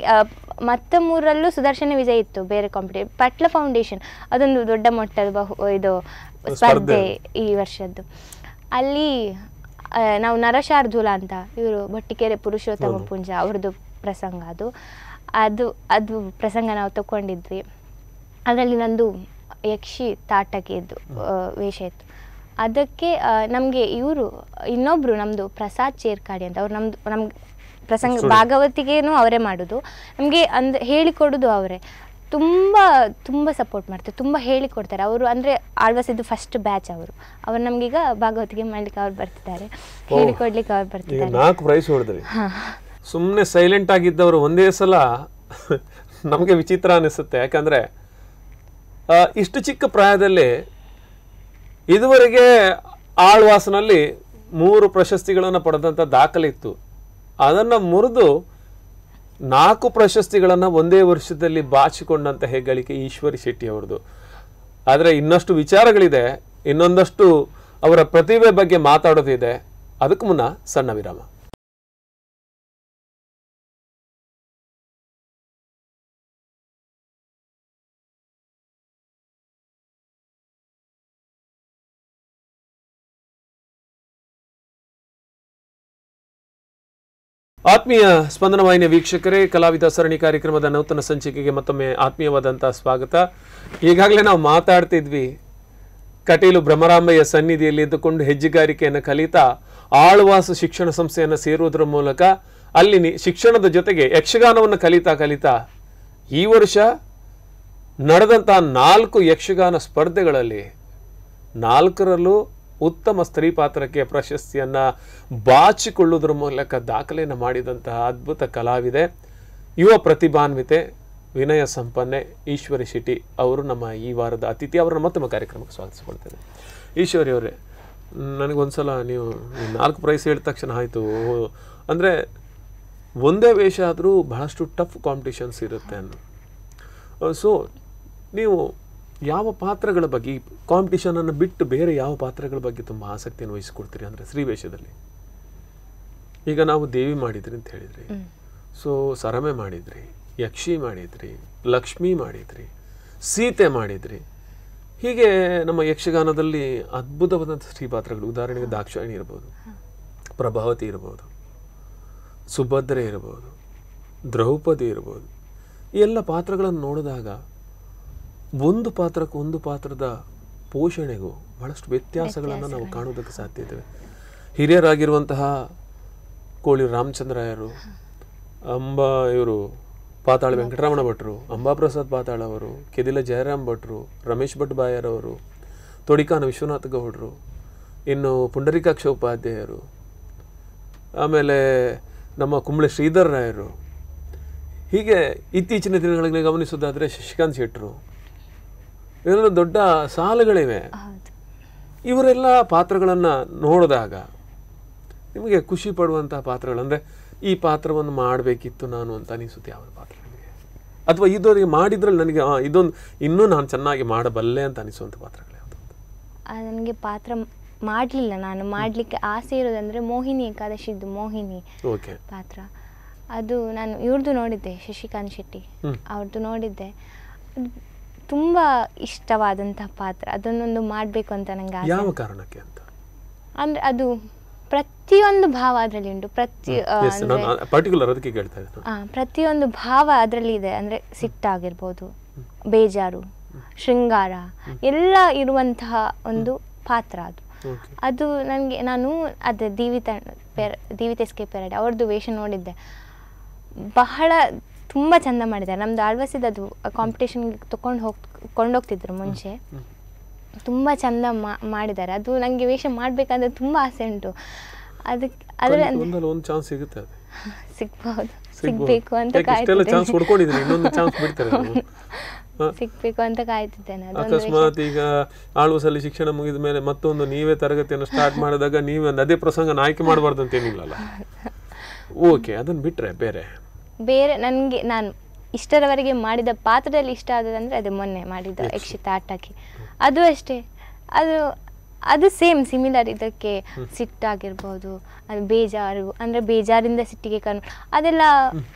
ಮತ್ತೆ 3ರಲ್ಲೂ ಸುದರ್ಶನ ವಿಜಯ ಇತ್ತು ಬೇರೆ ಕಾಂಪಿಟೇಷನ್. ಪಟ್ಲ ಫೌಂಡೇಶನ್ ಅದೊಂದು ದೊಡ್ಡ ಮಟ್ಟದ ಇದು ಸ್ಪರ್ಧೆ ಈ ವರ್ಷದ್ದು. ಅಲ್ಲಿ ನಾವು ನರಶಾರ್ದೂಲ ಅಂತ ಇವರು ಬಟ್ಟಿಕೆರೆ ಪುರುಷೋತ್ತಮ ಪುಂಜ ಅವ್ರದ್ದು ಪ್ರಸಂಗ ಅದು ಪ್ರಸಂಗ ನಾವು ತಗೊಂಡಿದ್ವಿ. ಅದರಲ್ಲಿ ನಂದು ಯಕ್ಷಿ ತಾಟಕಿದ್ದು ವೇಷ ಇತ್ತು. ಅದಕ್ಕೆ ನಮಗೆ ಇವರು ಇನ್ನೊಬ್ರು ನಮ್ಮದು ಪ್ರಸಾದ್ ಚೇರ್ಕಾಡಿ ಅಂತ ಅವ್ರು ನಮ್ಗೆ ಪ್ರಸಂಗ ಭಾಗವತಿಗೇನು ಅವರೇ ಮಾಡೋದು, ನಮಗೆ ಹೇಳಿಕೊಡೋದು ಅವರೇ. ತುಂಬ ಸಪೋರ್ಟ್ ಮಾಡ್ತಾರೆ, ತುಂಬ ಹೇಳಿಕೊಡ್ತಾರೆ ಅವರು. ಅಂದರೆ ಆಳ್ವಾಸಿದ್ದು ಫಸ್ಟ್ ಬ್ಯಾಚ್ ಅವರು ನಮಗೀಗ ಭಾಗವತಿಗೆ ಮಾಡ್ಲಿಕ್ಕೆ ಅವ್ರು ಬರ್ತಿದ್ದಾರೆ, ಹೇಳಿಕೊಡ್ಲಿಕ್ಕೆ ಅವ್ರು ಬರ್ತಿದ್ದಾರೆ. 4 ಪ್ರೈಸ್ ಹೊಡೆದ್ರಿ. ಸುಮ್ಮನೆ ಸೈಲೆಂಟ್ ಆಗಿದ್ದವರು ಒಂದೇ ಸಲ ನಮಗೆ ವಿಚಿತ್ರ ಅನಿಸುತ್ತೆ. ಯಾಕಂದ್ರೆ ಇಷ್ಟು ಚಿಕ್ಕ ಪ್ರಾಯದಲ್ಲಿ ಇದುವರೆಗೆ ಆಳ್ವಾಸ್ನಲ್ಲಿ 3 ಪ್ರಶಸ್ತಿಗಳನ್ನು ಪಡೆದಂಥ ದಾಖಲೆ ಇತ್ತು. ಅದನ್ನು ಮುರಿದು 4 ಪ್ರಶಸ್ತಿಗಳನ್ನು ಒಂದೇ ವರ್ಷದಲ್ಲಿ ಬಾಚಿಕೊಂಡಂತ ಹೆಗ್ಗಳಿಕೆ ಈಶ್ವರಿ ಶೆಟ್ಟಿ ಅವ್ರದ್ದು. ಆದರೆ ಇನ್ನಷ್ಟು ವಿಚಾರಗಳಿದೆ, ಇನ್ನೊಂದಷ್ಟು ಅವರ ಪ್ರತಿಭೆ ಬಗ್ಗೆ ಮಾತಾಡೋದಿದೆ. ಅದಕ್ಕೂ ಮುನ್ನ ಸಣ್ಣ ವಿರಾಮ. ಆತ್ಮೀಯ ಸ್ಪಂದನ ವಾಹಿನಿಯ ವೀಕ್ಷಕರೇ, ಕಲಾವಿದ ಸರಣಿ ಕಾರ್ಯಕ್ರಮದ ನೂತನ ಸಂಚಿಕೆಗೆ ಮತ್ತೊಮ್ಮೆ ಆತ್ಮೀಯವಾದಂತಹ ಸ್ವಾಗತ. ಈಗಾಗಲೇ ನಾವು ಮಾತಾಡ್ತಿದ್ವಿ, ಕಟೀಲು ಭ್ರಮರಾಂಬೆಯ ಸನ್ನಿಧಿಯಲ್ಲಿ ಇದ್ದುಕೊಂಡು ಹೆಜ್ಜೆಗಾರಿಕೆಯನ್ನು ಕಲಿತಾ ಆಳ್ವಾಸ್ ಶಿಕ್ಷಣ ಸಂಸ್ಥೆಯನ್ನು ಸೇರುವುದರ ಮೂಲಕ ಅಲ್ಲಿ ಶಿಕ್ಷಣದ ಜೊತೆಗೆ ಯಕ್ಷಗಾನವನ್ನು ಕಲಿತಾ ಈ ವರ್ಷ ನಡೆದಂತಹ 4 ಯಕ್ಷಗಾನ ಸ್ಪರ್ಧೆಗಳಲ್ಲಿ 4ರಲ್ಲೂ ಉತ್ತಮ ಸ್ತ್ರೀ ಪಾತ್ರಕ್ಕೆ ಪ್ರಶಸ್ತಿಯನ್ನು ಬಾಚಿಕೊಳ್ಳುವುದರ ಮೂಲಕ ದಾಖಲೆಯನ್ನು ಮಾಡಿದಂತಹ ಅದ್ಭುತ ಕಲಾವಿದೆ, ಯುವ ಪ್ರತಿಭಾನ್ವಿತೆ, ವಿನಯ ಸಂಪನ್ನೆ ಈಶ್ವರಿ ಶೆಟ್ಟಿ ಅವರು ನಮ್ಮ ಈ ವಾರದ ಅತಿಥಿ. ಅವರನ್ನು ಮತ್ತೊಮ್ಮೆ ಕಾರ್ಯಕ್ರಮಕ್ಕೆ ಸ್ವಾಗತಿಸಿಕೊಳ್ತೇನೆ. ಈಶ್ವರಿ ಅವರೇ, ನನಗೊಂದ್ಸಲ ನೀವು 4 ಪ್ರೈಸ್ ಹೇಳಿದ ತಕ್ಷಣ ಆಯಿತು ಅಂದರೆ ಒಂದೇ ವೇಷ ಆದರೂ ಬಹಳಷ್ಟು ಟಫ್ ಕಾಂಪಿಟೇಷನ್ಸ್ ಇರುತ್ತೆ ಅನ್ನೋ. ಸೊ ನೀವು ಯಾವ ಪಾತ್ರಗಳ ಬಗ್ಗೆ, ಈ ಕಾಂಪಿಟೇಷನನ್ನು ಬಿಟ್ಟು ಬೇರೆ ಯಾವ ಪಾತ್ರಗಳ ಬಗ್ಗೆ ತುಂಬ ಆಸಕ್ತಿಯನ್ನು ವಹಿಸ್ಕೊಡ್ತೀರಿ? ಅಂದರೆ ಶ್ರೀವೇಷದಲ್ಲಿ ಈಗ ನಾವು ದೇವಿ ಮಾಡಿದ್ರಿ ಅಂತ ಹೇಳಿದ್ರಿ, ಸೊ ಸರಮೆ ಮಾಡಿದ್ರಿ, ಯಕ್ಷಿ ಮಾಡಿದ್ರಿ, ಲಕ್ಷ್ಮಿ ಮಾಡಿದ್ರಿ, ಸೀತೆ ಮಾಡಿದ್ರಿ. ಹೀಗೆ ನಮ್ಮ ಯಕ್ಷಗಾನದಲ್ಲಿ ಅದ್ಭುತವಾದಂಥ ಸ್ತ್ರೀ ಪಾತ್ರಗಳು, ಉದಾಹರಣೆಗೆ ದಾಕ್ಷಾಯಿಣಿ ಇರ್ಬೋದು, ಪ್ರಭಾವತಿ ಇರ್ಬೋದು, ಸುಭದ್ರೆ ಇರ್ಬೋದು, ದ್ರೌಪದಿ ಇರ್ಬೋದು. ಈ ಎಲ್ಲ ಪಾತ್ರಗಳನ್ನು ನೋಡಿದಾಗ ಒಂದು ಪಾತ್ರಕ್ಕೂ ಒಂದು ಪಾತ್ರದ ಪೋಷಣೆಗೂ ಬಹಳಷ್ಟು ವ್ಯತ್ಯಾಸಗಳನ್ನು ನಾವು ಕಾಣೋದಕ್ಕೆ ಸಾಧ್ಯ ಇದ್ದೇವೆ. ಹಿರಿಯರಾಗಿರುವಂತಹ ಕೋಳಿ ರಾಮಚಂದ್ರಾಯರು, ಇವರು ಪಾತಾಳ ವೆಂಕಟರಮಣ ಭಟ್ರು, ಅಂಬಾಪ್ರಸಾದ್ ಪಾತಾಳ ಅವರು, ಕೆದಿಲ ಜಯರಾಮ್ ಭಟ್ರು, ರಮೇಶ್ ಭಟ್ ಬಾಯರ್ ಅವರು, ತೊಡಿಕಾನ ವಿಶ್ವನಾಥ ಗೌಡರು, ಇನ್ನು ಪುಂಡರೀಕಾಕ್ಷ ಉಪಾಧ್ಯಾಯರು, ಆಮೇಲೆ ನಮ್ಮ ಕುಂಬಳೆ ಶ್ರೀಧರ್ ರಾಯರು. ಹೀಗೆ ಇತ್ತೀಚಿನ ದಿನಗಳಲ್ಲಿ ಗಮನಿಸೋದಾದರೆ ಶಶಿಕಾಂತ್ ಶೆಟ್ಟರು, ಇವೆಲ್ಲ ದೊಡ್ಡ ಸಾಲುಗಳಿವೆ. ಇವರೆಲ್ಲ ಪಾತ್ರಗಳನ್ನು ನೋಡಿದಾಗ ನಿಮಗೆ ಖುಷಿ ಪಡುವಂತಹ ಪಾತ್ರಗಳು, ಅಂದರೆ ಈ ಪಾತ್ರವನ್ನು ಮಾಡಬೇಕಿತ್ತು ನಾನು ಅಂತ ಅನಿಸುತ್ತೆ ಯಾವ ಪಾತ್ರ ನಿಮಗೆ? ಅಥವಾ ಇದವರಿಗೆ ಮಾಡಿದ್ರಲ್ಲಿ ನನಗೆ ಇದೊಂದು ಇನ್ನೂ ನಾನು ಚೆನ್ನಾಗಿ ಮಾಡಬಲ್ಲೆ ಅಂತ ಅನಿಸುವಂಥ ಪಾತ್ರಗಳು ಯಾವುದು? ನನಗೆ ಪಾತ್ರ ಮಾಡಲಿಲ್ಲ, ನಾನು ಮಾಡಲಿಕ್ಕೆ ಆಸೆ ಇರೋದಂದರೆ ಮೋಹಿನಿ ಏಕಾದಶಿದ್ದು ಮೋಹಿನಿ ಪಾತ್ರ. ಅದು ನಾನು ಇವ್ರದ್ದು ನೋಡಿದ್ದೆ, ಶಶಿಕಾಂತ್ ಶೆಟ್ಟಿ ಅವ್ರದ್ದು ನೋಡಿದ್ದೆ. ತುಂಬ ಇಷ್ಟವಾದಂತಹ ಪಾತ್ರ, ಅದನ್ನೊಂದು ಮಾಡಬೇಕು ಅಂತ ನನಗೆ ಆಸೆ. ಯಾವ ಕಾರಣಕ್ಕೆ ಅಂತ ಅಂದರೆ ಅದು ಪ್ರತಿಯೊಂದು ಭಾವ ಅದರಲ್ಲಿ ಉಂಟು. ಪ್ರತಿಯೊಂದು ಭಾವ ಅದರಲ್ಲಿ ಇದೆ. ಅಂದರೆ ಸಿಟ್ಟಾಗಿರ್ಬೋದು, ಬೇಜಾರು, ಶೃಂಗಾರ ಎಲ್ಲ ಇರುವಂತಹ ಒಂದು ಪಾತ್ರ ಅದು. ಅದು ನನಗೆ ನಾನು ಅದು ದೀವಿತೆಸ್ಕೆ ಪೆರಡೆ ಅವ್ರದ್ದು ವೇಷ ನೋಡಿದ್ದೆ, ಬಹಳ ತುಂಬ ಚಂದ ಮಾಡಿದ್ದಾರೆ. ನಮ್ಮದು ಆಳ್ವಾಸಿದ್ದು ಅದು ಕಾಂಪಿಟೇಷನ್ಗೆ ಕೊಂಡೋಗ್ತಿದ್ರು ಮುಂಚೆ, ತುಂಬ ಚಂದ ಮಾಡಿದ್ದಾರೆ. ಅದು ನನಗೆ ವೇಷ ಮಾಡಬೇಕಂದ್ರೆ ತುಂಬ ಆಸೆ ಉಂಟು. ಅದಕ್ಕೆ ಅದರ ಒಂದು ಚಾನ್ಸ್ ಸಿಗುತ್ತೆ, ಸಿಗ್ಬಹುದು, ಸಿಗ್ಬೇಕು ಅಂತ ಸಿಗ್ಬೇಕು ಅಂತ ಕಾಯ್ತಿದ್ದೇನೆ. ಅಕಸ್ಮಾತ್ ಈಗ ಆಳ್ವಾಸಲ್ಲಿ ಶಿಕ್ಷಣ ಮುಗಿದ ಮೇಲೆ ಮತ್ತೊಂದು ನೀವೇ ತರಗತಿಯನ್ನು ಸ್ಟಾರ್ಟ್ ಮಾಡಿದಾಗ ನೀವೇ ಅದೇ ಪ್ರಸಂಗ ಆಯ್ಕೆ ಮಾಡಬಾರ್ದು ಅಂತ ಏನಿಲ್ಲಲ್ಲ. ಓಕೆ, ಅದನ್ನ ಬಿಟ್ರೆ ಬೇರೆ ನನಗೆ ನಾನು ಇಷ್ಟರವರೆಗೆ ಮಾಡಿದ ಪಾತ್ರದಲ್ಲಿ ಇಷ್ಟ ಆದದಂದ್ರೆ ಅದು ಮೊನ್ನೆ ಮಾಡಿದ ಯಕ್ಷಿತ ಆಟಕ್ಕೆ, ಅದು ಅಷ್ಟೇ. ಅದು ಸಿಮಿಲರ್ ಇದಕ್ಕೆ ಸಿಟ್ಟಾಗಿರ್ಬೋದು, ಅದು ಬೇಜಾರು ಅಂದರೆ ಬೇಜಾರಿಂದ ಸಿಟ್ಟಿಗೆ ಅದೆಲ್ಲ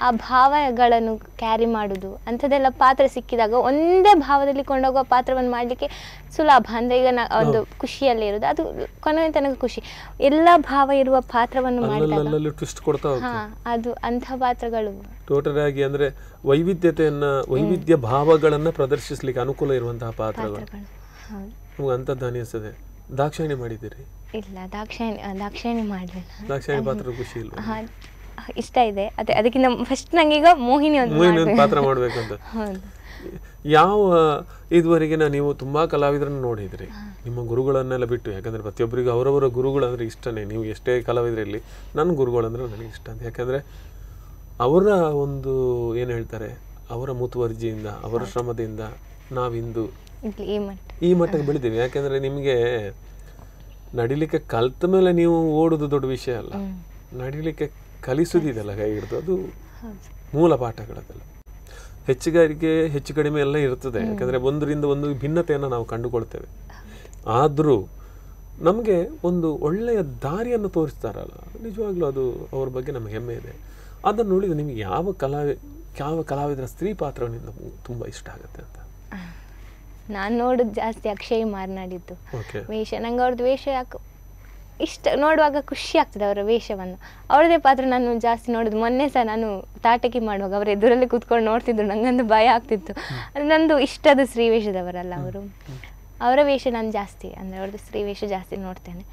ಆ ಭಾವಗಳನ್ನು ಕ್ಯಾರಿ ಮಾಡೋದು ಅಂಥದ್ದೆಲ್ಲ ಪಾತ್ರ ಸಿಕ್ಕಿದಾಗ ಒಂದೇ ಭಾವದಲ್ಲಿ ಕೊಂಡೋಗೋ ಪಾತ್ರವನ್ನು ಮಾಡಲಿಕ್ಕೆ ಸುಲಭ. ಅಂದರೆ ಈಗ ಒಂದು ಖುಷಿಯಲ್ಲೇ ಇರೋದು, ಅದು ಕೊನೆಯ ತನಕ ಖುಷಿ. ಎಲ್ಲ ಭಾವ ಇರುವ ಪಾತ್ರವನ್ನು ಮಾಡಿದಾಗ ಅದು ಅಂಥ ಪಾತ್ರಗಳು ಟೋಟಲ್ ಆಗಿ ಅಂದರೆ ವೈವಿಧ್ಯ ಭಾವಗಳನ್ನು ಪ್ರದರ್ಶಿಸಲಿಕ್ಕೆ ಅನುಕೂಲ ಇರುವಂತಹ ಪಾತ್ರಗಳು. ನಮ್ಗೆ ಅಂಥದ್ದು ಅನಿಸ್ತದೆ. ದಾಕ್ಷಾಯಣಿ ಮಾಡಿದ್ದೀರಿ? ಇಲ್ಲ, ದಾಕ್ಷಾಯಣಿ ಮಾಡಲಿಲ್ಲ. ದಾಕ್ಷಾಯಣಿ ಪಾತ್ರ ಖುಷಿ ಇಲ್ಲ, ಇಷ್ಟ ಇದೆ. ಅದಕ್ಕಿಂತ ಫಸ್ಟ್ ನಂಗೀಗ ಮೋಹಿನಿ ಒಂದು ಪಾತ್ರ ಮಾಡಬೇಕಂತ. ಯಾವ ಇದುವರೆಗಿನ ನೀವು ತುಂಬಾ ಕಲಾವಿದರನ್ನು ನೋಡಿದ್ರಿ, ನಿಮ್ಮ ಗುರುಗಳನ್ನೆಲ್ಲ ಬಿಟ್ಟು? ಯಾಕಂದ್ರೆ ಪ್ರತಿಯೊಬ್ಬರಿಗೂ ಅವರವರ ಗುರುಗಳಂದ್ರೆ ಇಷ್ಟನೇ. ನೀವು ಎಷ್ಟೇ ಕಲಾವಿದರಲ್ಲಿ ನನ್ನ ಗುರುಗಳಂದ್ರೆ ನನಗೆ ಇಷ್ಟ ಅಂತ. ಯಾಕಂದ್ರೆ ಅವರ ಒಂದು ಏನು ಹೇಳ್ತಾರೆ, ಅವರ ಮುತುವರ್ಜಿಯಿಂದ, ಅವರ ಶ್ರಮದಿಂದ ನಾವಿಂದು ಈ ಮಟ್ಟಕ್ಕೆ ಬೆಳಿತೀವಿ. ಯಾಕೆಂದ್ರೆ ನಿಮಗೆ ನಡಿಲಿಕ್ಕೆ ಕಲ್ತ ಮೇಲೆ ನೀವು ಓಡುದು ದೊಡ್ಡ ವಿಷಯ ಅಲ್ಲ, ನಡಿಲಿಕ್ಕೆ ಕಲಿಸುವುದಿದೆಲ್ಲ ಕೈ ಹಿಡಿದು ಅದು ಮೂಲ ಪಾಠಗಳದೆಲ್ಲ. ಹೆಚ್ಚುಗಾರಿಕೆ ಹೆಚ್ಚು ಕಡಿಮೆ ಎಲ್ಲ ಇರ್ತದೆ, ಯಾಕಂದರೆ ಒಂದರಿಂದ ಒಂದು ಭಿನ್ನತೆಯನ್ನು ನಾವು ಕಂಡುಕೊಳ್ತೇವೆ. ಆದರೂ ನಮಗೆ ಒಂದು ಒಳ್ಳೆಯ ದಾರಿಯನ್ನು ತೋರಿಸ್ತಾರಲ್ಲ, ನಿಜವಾಗ್ಲೂ ಅದು ಅವ್ರ ಬಗ್ಗೆ ನಮಗೆ ಹೆಮ್ಮೆ ಇದೆ. ಅದನ್ನು ನೋಡಿದರೆ ನಿಮಗೆ ಯಾವ ಕಲಾವಿದರ ಸ್ತ್ರೀ ಪಾತ್ರ ತುಂಬ ಇಷ್ಟ ಆಗುತ್ತೆ ಅಂತ? ನಾನು ನೋಡೋದು ಜಾಸ್ತಿ ಅಕ್ಷಯ್ ಮಾರ್ನಾಡಿದ್ದು ವೇಷ. ನಂಗೆ ಅವ್ರದ್ದು ವೇಷ ಯಾಕೆ ಇಷ್ಟ, ನೋಡುವಾಗ ಖುಷಿ ಆಗ್ತದೆ ಅವರ ವೇಷವನ್ನು. ಅವ್ರದ್ದೇ ಪಾತ್ರ ನಾನು ಜಾಸ್ತಿ ನೋಡೋದು. ಮೊನ್ನೆ ಸಹ ನಾನು ತಾಟಕಿ ಮಾಡುವಾಗ ಅವ್ರ ಎದುರಲ್ಲಿ ಕೂತ್ಕೊಂಡು ನೋಡ್ತಿದ್ರು, ನಂಗಂದು ಭಯ ಆಗ್ತಿತ್ತು. ನಂದು ಇಷ್ಟದ ಸ್ತ್ರೀ ವೇಷದವರಲ್ಲ ಅವರು, ಅವರ ವೇಷ ನಾನು ಜಾಸ್ತಿ ಅಂದರೆ ಅವ್ರದ್ದು ಸ್ತ್ರೀ ವೇಷ ಜಾಸ್ತಿ ನೋಡ್ತೇನೆ.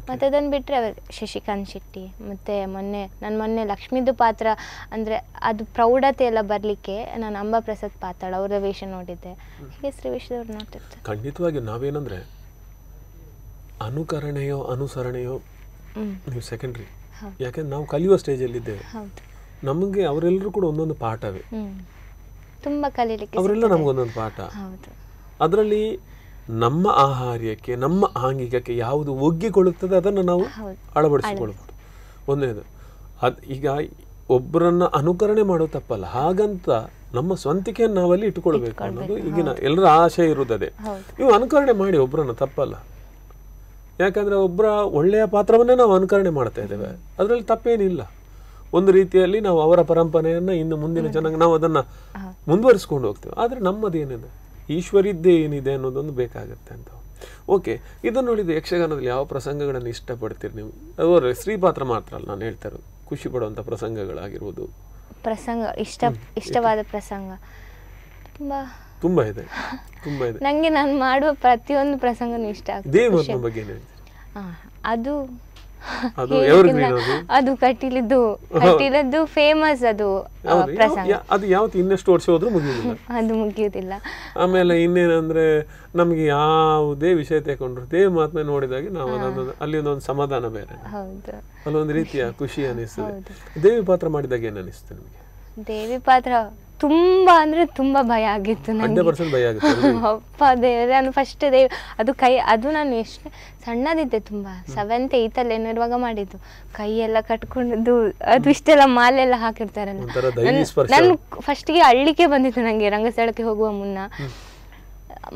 ಮತ್ತು ಅದನ್ನು ಬಿಟ್ಟರೆ ಅವರು ಶಶಿಕಾಂತ್ ಶೆಟ್ಟಿ, ಮತ್ತು ಮೊನ್ನೆ ಲಕ್ಷ್ಮೀದು ಪಾತ್ರ ಅಂದರೆ ಅದು ಪ್ರೌಢತೆ ಎಲ್ಲ ಬರಲಿಕ್ಕೆ ನಾನು ಅಂಬಾ ಪ್ರಸಾದ್ ಪಾತಾಳ ಅವರ ವೇಷ ನೋಡಿದ್ದೆ. ಹೀಗೆ ಸ್ತ್ರೀ ವೇಷದವ್ರು ನೋಡ್ತಿರ್ತಾರೆ. ಖಂಡಿತವಾಗಿ ನಾವೇನಂದರೆ ಅನುಸರಣೆಯೋ ನೀವು ಸೆಕೆಂಡ್ರಿ. ಯಾಕೆಂದ್ರೆ ನಾವು ಕಲಿಯುವ ಸ್ಟೇಜಲ್ಲಿದ್ದೇವೆ. ನಮಗೆ ಅವರೆಲ್ಲರೂ ಕೂಡ ಒಂದೊಂದು ಪಾಠವೇ, ತುಂಬ ಕಲೀಲಿಕ್ಕೆ ಅವರೆಲ್ಲ ನಮಗೊಂದೊಂದು ಪಾಠ. ಅದರಲ್ಲಿ ನಮ್ಮ ಆಹಾರ್ಯಕ್ಕೆ, ನಮ್ಮ ಆಂಗಿಕಕ್ಕೆ ಯಾವುದು ಒಗ್ಗಿಕೊಳ್ಳುತ್ತದೆ ಅದನ್ನು ನಾವು ಅಳವಡಿಸಿಕೊಳ್ಬೋದು. ಒಂದನೇದು ಈಗ ಒಬ್ಬರನ್ನ ಅನುಕರಣೆ ಮಾಡೋ ತಪ್ಪಲ್ಲ, ಹಾಗಂತ ನಮ್ಮ ಸ್ವಂತಿಕೆಯನ್ನು ನಾವಲ್ಲಿ ಇಟ್ಟುಕೊಳ್ಬೇಕು ಅನ್ನೋದು ಈಗಿನ ಎಲ್ಲರ ಆಶೆ ಇರುವುದೇ. ನೀವು ಅನುಕರಣೆ ಮಾಡಿ ಒಬ್ಬರನ್ನ, ತಪ್ಪಲ್ಲ. ಯಾಕಂದರೆ ಒಬ್ಬರ ಒಳ್ಳೆಯ ಪಾತ್ರವನ್ನೇ ನಾವು ಅನುಕರಣೆ ಮಾಡ್ತಾ ಇದ್ದೇವೆ, ಅದರಲ್ಲಿ ತಪ್ಪೇನಿಲ್ಲ. ಒಂದು ರೀತಿಯಲ್ಲಿ ನಾವು ಅವರ ಪರಂಪರೆಯನ್ನು ಇನ್ನು ಮುಂದಿನ ಜನಾಂಗ ನಾವು ಅದನ್ನು ಮುಂದುವರಿಸ್ಕೊಂಡು ಹೋಗ್ತೇವೆ. ಆದರೆ ನಮ್ಮದೇನಿದೆ, ಈಶ್ವರಿದ್ದೇ ಏನಿದೆ ಅನ್ನೋದೊಂದು ಬೇಕಾಗುತ್ತೆ ಅಂತ. ಓಕೆ, ಇದನ್ನು ನೋಡಿದ್ದು ಯಕ್ಷಗಾನದಲ್ಲಿ ಯಾವ ಪ್ರಸಂಗಗಳನ್ನು ಇಷ್ಟಪಡ್ತೀರಿ ನೀವು? ಅವರ ಸ್ತ್ರೀ ಪಾತ್ರ ಮಾತ್ರ ಅಲ್ಲ, ನಾನು ಹೇಳ್ತಾ ಇರೋದು ಖುಷಿ ಪಡುವಂಥ ಪ್ರಸಂಗಗಳಾಗಿರ್ಬೋದು. ಇಷ್ಟವಾದ ಪ್ರಸಂಗ ತುಂಬ ಇದೆ. ನನಗೆ ನಾನು ಮಾಡುವ ಪ್ರತಿಯೊಂದು ಪ್ರಸಂಗನೂ ಇಷ್ಟ ಆಗ್ತದೆ. ದೇವರ ಬಗ್ಗೆ ಏನು ಹೇಳ್ತೀರಿ? ಅದು ಕಟೀಲದ್ದು ಫೇಮಸ್ ಅದು ಪ್ರಸಂಗ. ಅದು ಯಾವತ್ತು ಇನ್ನೆಷ್ಟು ವರ್ಷ ಹೋದ್ರೂ ಮುಗಿಯುವುದಿಲ್ಲ, ಅದು ಮುಗಿಯುವುದಿಲ್ಲ. ಆಮೇಲೆ ಇನ್ನೇನಂದ್ರೆ ನಮ್ಗೆ ಯಾವುದೇ ವಿಷಯ ತಗೊಂಡ್ರು ದೇವ ಮಾತ್ಮೆ ನೋಡಿದಾಗ ನಾವು ಅಲ್ಲಿ ಒಂದೊಂದು ಸಮಾಧಾನ ಬೇರೆ, ಅಲ್ಲೊಂದು ರೀತಿಯ ಖುಷಿ ಅನಿಸ್ತದೆ. ದೇವಿ ಪಾತ್ರ ಮಾಡಿದಾಗ ಏನು ಅನಿಸ್ತದೆ ನಿಮಗೆ? ದೇವಿ ಪಾತ್ರ ತುಂಬಾ ಅಂದ್ರೆ ತುಂಬಾ ಭಯ ಆಗಿತ್ತು ನನಗೆ. ಅಪ್ಪ ದೇವ್ರೆ, ನಾನು ಫಸ್ಟ್ ಅದು ನಾನು ಎಷ್ಟು ಸಣ್ಣದಿದ್ದೆ, ತುಂಬಾ 7th 8th ಏನಿರುವಾಗ ಮಾಡಿದ್ದು. ಕೈಯೆಲ್ಲ ಕಟ್ಕೊಂಡದ್ದು, ಅದು ಇಷ್ಟೆಲ್ಲ ಮಾಲೆಲ್ಲ ಹಾಕಿರ್ತಾರಲ್ಲ, ನಾನು ಫಸ್ಟಿಗೆ ಅಳ್ಳಿಕೆ ಬಂದಿತ್ತು ನನಗೆ ರಂಗಸ್ಥಳಕ್ಕೆ ಹೋಗುವ ಮುನ್ನ.